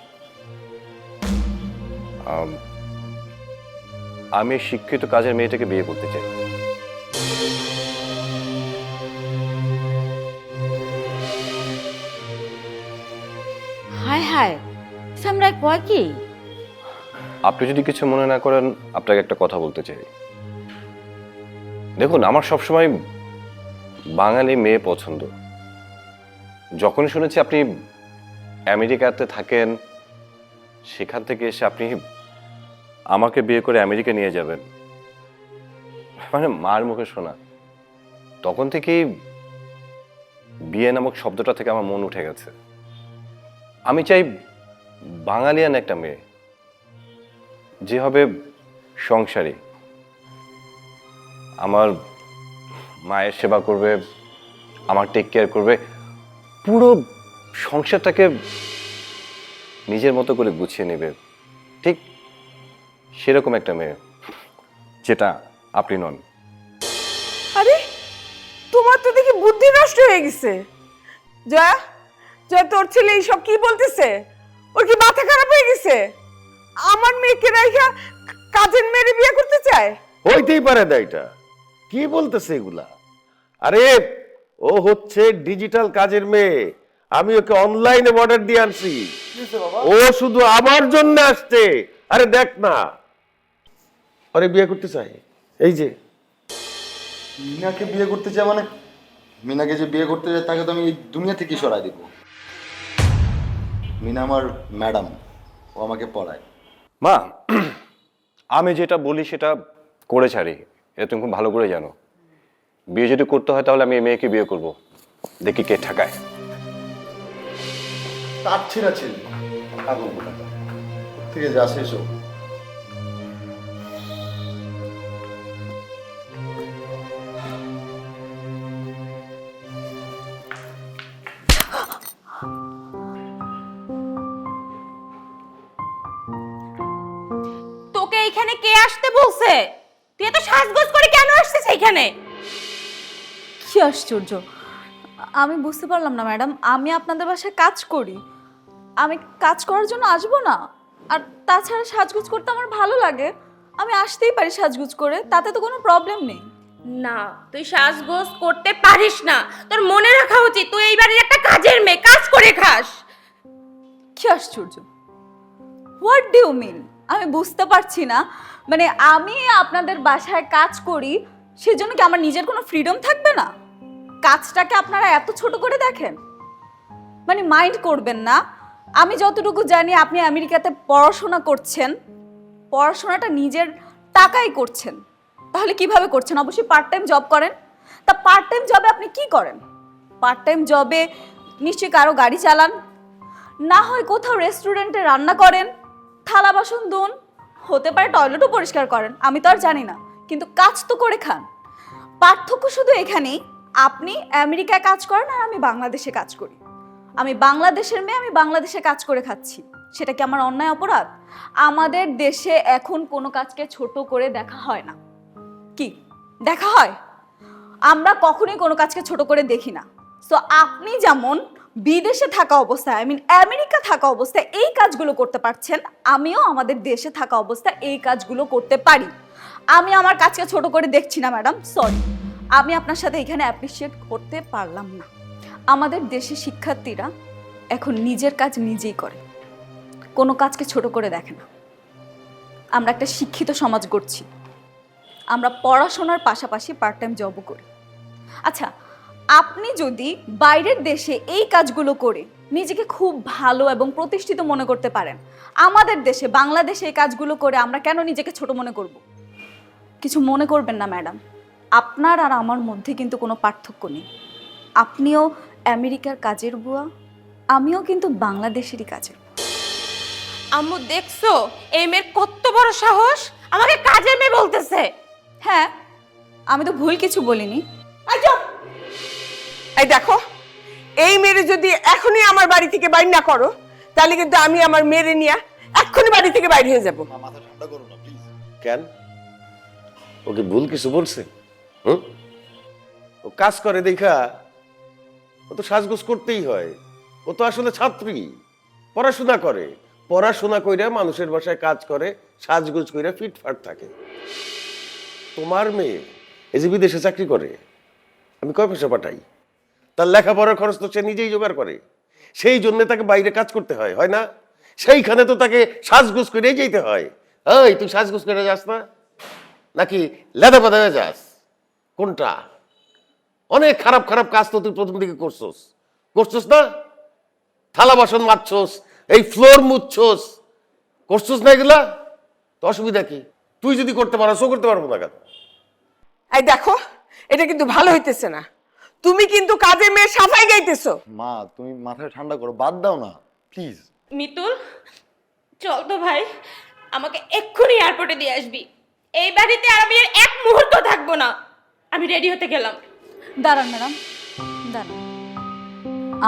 আমি শিক্ষিত কাজের মেয়েটাকে বিয়ে করতে চাই। হায় হায়, সামরাই কয় কি? আপনি যদি কিছু মনে না করেন, আপনাকে একটা কথা বলতে চাই। দেখুন, আমার সবসময় বাঙালি মেয়ে পছন্দ। যখনই শুনেছি আপনি আমেরিকাতে থাকেন, সেখান থেকে এসে আপনি আমাকে বিয়ে করে আমেরিকা নিয়ে যাবেন, মানে মার মুখে শোনা, তখন থেকেই বিয়ে নামক শব্দটা থেকে আমার মন উঠে গেছে। আমি চাই বাঙালিয়ান একটা মেয়ে, যে হবে সংসারী, আমার মায়ের সেবা করবে, আমার টেক কেয়ার করবে, পুরো সংসারটাকে নিজের মতো করে গুছিয়ে নেবে। ঠিক সেরকম একটা মেয়ে, যেটা আপনি নন। আরে তোমার তো দেখি বুদ্ধি নষ্ট হয়ে গেছে। জয়া, জয়া, তোর ছেলে এইসব কি বলতেছে? ওর কি মাথা খারাপ হয়ে গেছে? আমার মেয়েকে রাইখা কাজের মেয়েরে বিয়ে করতে চায়? হইতেই পারে না, এটা কি বলতেছে এগুলা? আরে ও হচ্ছে ডিজিটাল কাজের মেয়ে, আমি ওকে অনলাইনে অর্ডার দিয়ে আনছি। ও শুধু আমার জন্য আসছে। আরে দেখ না, আরে বিয়ে করতে চাই। এই যে মিনাকে বিয়ে করতে চায় মানে? মিনাকে যে বিয়ে করতে চায় তাকে তো আমি এই দুনিয়া থেকে সরাই দিব। মিনা আমার ম্যাডাম, ও আমাকে পড়ায়। মা, আমি যেটা বলি সেটা করে ছাড়ি, এটা তুমি খুব ভালো করে জানো। বিয়ে যদি করতে হয় তাহলে আমি এই মেয়েকে বিয়ে করব, দেখি কে ঠেকায়। তার ছেড়া ছেলে পাগল কোথাকার। ঠিক আছে, আসে এসো। তোকে এখানে কে আসতে বলছে? তুই এত সাজগোজ করে কেন আসছিস এখানে? কি আশ্চর্য! আমি বুঝতে পারলাম না ম্যাডাম, আমি আপনাদের বাসায় কাজ করি। আমি কাজ করার জন্য আসবো না? আর তাছাড়া সাজগোজ করতে আমার ভালো লাগে, আমি আসতেই পারি সাজগোজ করে, তাতে তো কোনো প্রবলেম নেই। না, তুই সাজগোজ করতে পারিস না। তোর মনে রাখা উচিত তুই এই বাড়ির একটা কাজের মেয়ে, কাজ করে খাস। কি আশ্চর্য! What do you mean? আমি বুঝতে পারছি না। মানে আমি আপনাদের বাসায় কাজ করি, সেজন্য কি আমার নিজের কোনো ফ্রিডম থাকবে না? কাজটাকে আপনারা এত ছোট করে দেখেন? মানে মাইন্ড করবেন না। আমি যতটুকু জানি আপনি আমেরিকাতে পড়াশোনা করছেন, পড়াশোনাটা নিজের টাকাই করছেন। তাহলে কিভাবে করছেন? অবশ্যই পার্ট টাইম জব করেন। তা পার্ট টাইম জবে আপনি কি করেন? পার্ট টাইম জবে নিশ্চয়ই কারো গাড়ি চালান, না হয় কোথাও রেস্টুরেন্টে রান্না করেন, থালা বাসন ধুন, হতে পারে টয়লেটও পরিষ্কার করেন, আমি তো আর জানি না, কিন্তু কাজ তো করে খান। পার্থক্য শুধু এখানেই, আপনি আমেরিকায় কাজ করেন আর আমি বাংলাদেশে কাজ করি। আমি বাংলাদেশের মেয়ে, আমি বাংলাদেশে কাজ করে খাচ্ছি। সেটা কি আমার অন্যায় অপরাধ? আমাদের দেশে এখন কোনো কাজকে ছোট করে দেখা হয় না। কি দেখা হয়? আমরা কখনোই কোনো কাজকে ছোট করে দেখি না। সো আপনি যেমন বিদেশে থাকা অবস্থায়, আই মিন আমেরিকা থাকা অবস্থায় এই কাজগুলো করতে পারছেন, আমিও আমাদের দেশে থাকা অবস্থায় এই কাজগুলো করতে পারি। আমি আমার কাজকে ছোট করে দেখছি না ম্যাডাম, সরি, আমি আপনার সাথে এখানে অ্যাপ্রিসিয়েট করতে পারলাম না। আমাদের দেশে শিক্ষার্থীরা এখন নিজের কাজ নিজেই করে, কোনো কাজকে ছোট করে দেখে না। আমরা একটা শিক্ষিত সমাজ গড়ছি, আমরা পড়াশোনার পাশাপাশি পার্ট টাইম জবও করি। আচ্ছা, আপনি যদি বাইরের দেশে এই কাজগুলো করে নিজেকে খুব ভালো এবং প্রতিষ্ঠিত মনে করতে পারেন। আমাদের দেশে বাংলাদেশে এই কাজগুলো করে আমরা কেন নিজেকে ছোট মনে করব? কিছু মনে করবেন না ম্যাডাম, আপনার আর আমার মধ্যে কিন্তু কোনো পার্থক্য নেই। আপনিও আমেরিকার কাজের বুয়া, আমিও কিন্তু বাংলাদেশেরই কাজের বুয়া। আম্মু দেখছো এই মেয়ের কত বড় সাহস, আমাকে কাজের মেয়ে বলতেছে। হ্যাঁ, আমি তো ভুল কিছু বলিনি। এই দেখো, এই মেরে যদি এখনই আমার বাড়ি থেকে বাইর না করো, তাহলে কিন্তু আমি আমার মেরে নিয়ে এক্ষুনি বাড়ি থেকে বাইরে হয়ে যাবো। মাথা ঠান্ডা করো না প্লিজ। কেন? ওকে ভুল কিছু বলছে? হুম? ও কাজ করে দেখা ও তো সাজগোজ করতেই হয়। ও তো আসলে ছাত্রী, পড়াশোনা করে, পড়াশোনা কইরা মানুষের বাসায় কাজ করে, সাজগোজ কইরা ফিটফাট থাকে। তোমার মেয়ে এই যে বিদেশে চাকরি করে, আমি কয় পয়সা পাঠাই, তার লেখাপড়ার খরচ তো সে নিজেই জোগাড় করে, সেই জন্য তাকে বাইরে কাজ করতে হয়, হয় না? সেইখানে তো তাকে সাজগোজ করে যেতে হয়। এই তুই সাজগোজ করে যাস না, নাকি লেদা পাদা হয়ে যাস? কোনটা? অনেক খারাপ খারাপ কাজ তো তুই প্রথম দিকে করছস না? থালা বাসন মাজছস, এই ফ্লোর মুছছস, করছস না এগুলা? তো অসুবিধা কি? তুই যদি করতে পারো করতে পারবো না কেন? এই দেখো, এটা কিন্তু ভালো হইতেছে না। তুমি কিন্তু কাজে মেয়ে সাফাই গাইতেছো। মা তুমি মাথা ঠান্ডা করো, বাদ দাও না প্লিজ। মিতুল চল তো ভাই, আমাকে এক্ষুনি এয়ারপোর্টে দিয়ে আসবি। এই বাড়িতে আর আমি আর এক মুহূর্ত থাকবো না। আমি রেডি হতে গেলাম। দাঁড়ান ম্যাডাম, দাঁড়ান।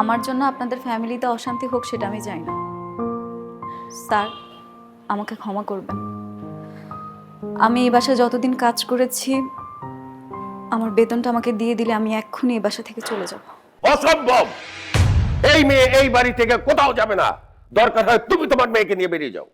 আমার জন্য আপনাদের ফ্যামিলিতে অশান্তি হোক সেটা আমি চাই না। স্যার, আমাকে ক্ষমা করবেন। আমি এই বাসায় যতদিন কাজ করেছি, আমার বেতনটা আমাকে দিয়ে দিলে আমি এক্ষুনি এই বাসা থেকে চলে যাব। অসম্ভব! এই মেয়ে এই বাড়ি থেকে কোথাও যাবে না। দরকার হয় তুমি তোমার মেয়েকে নিয়ে বেরিয়ে যাও।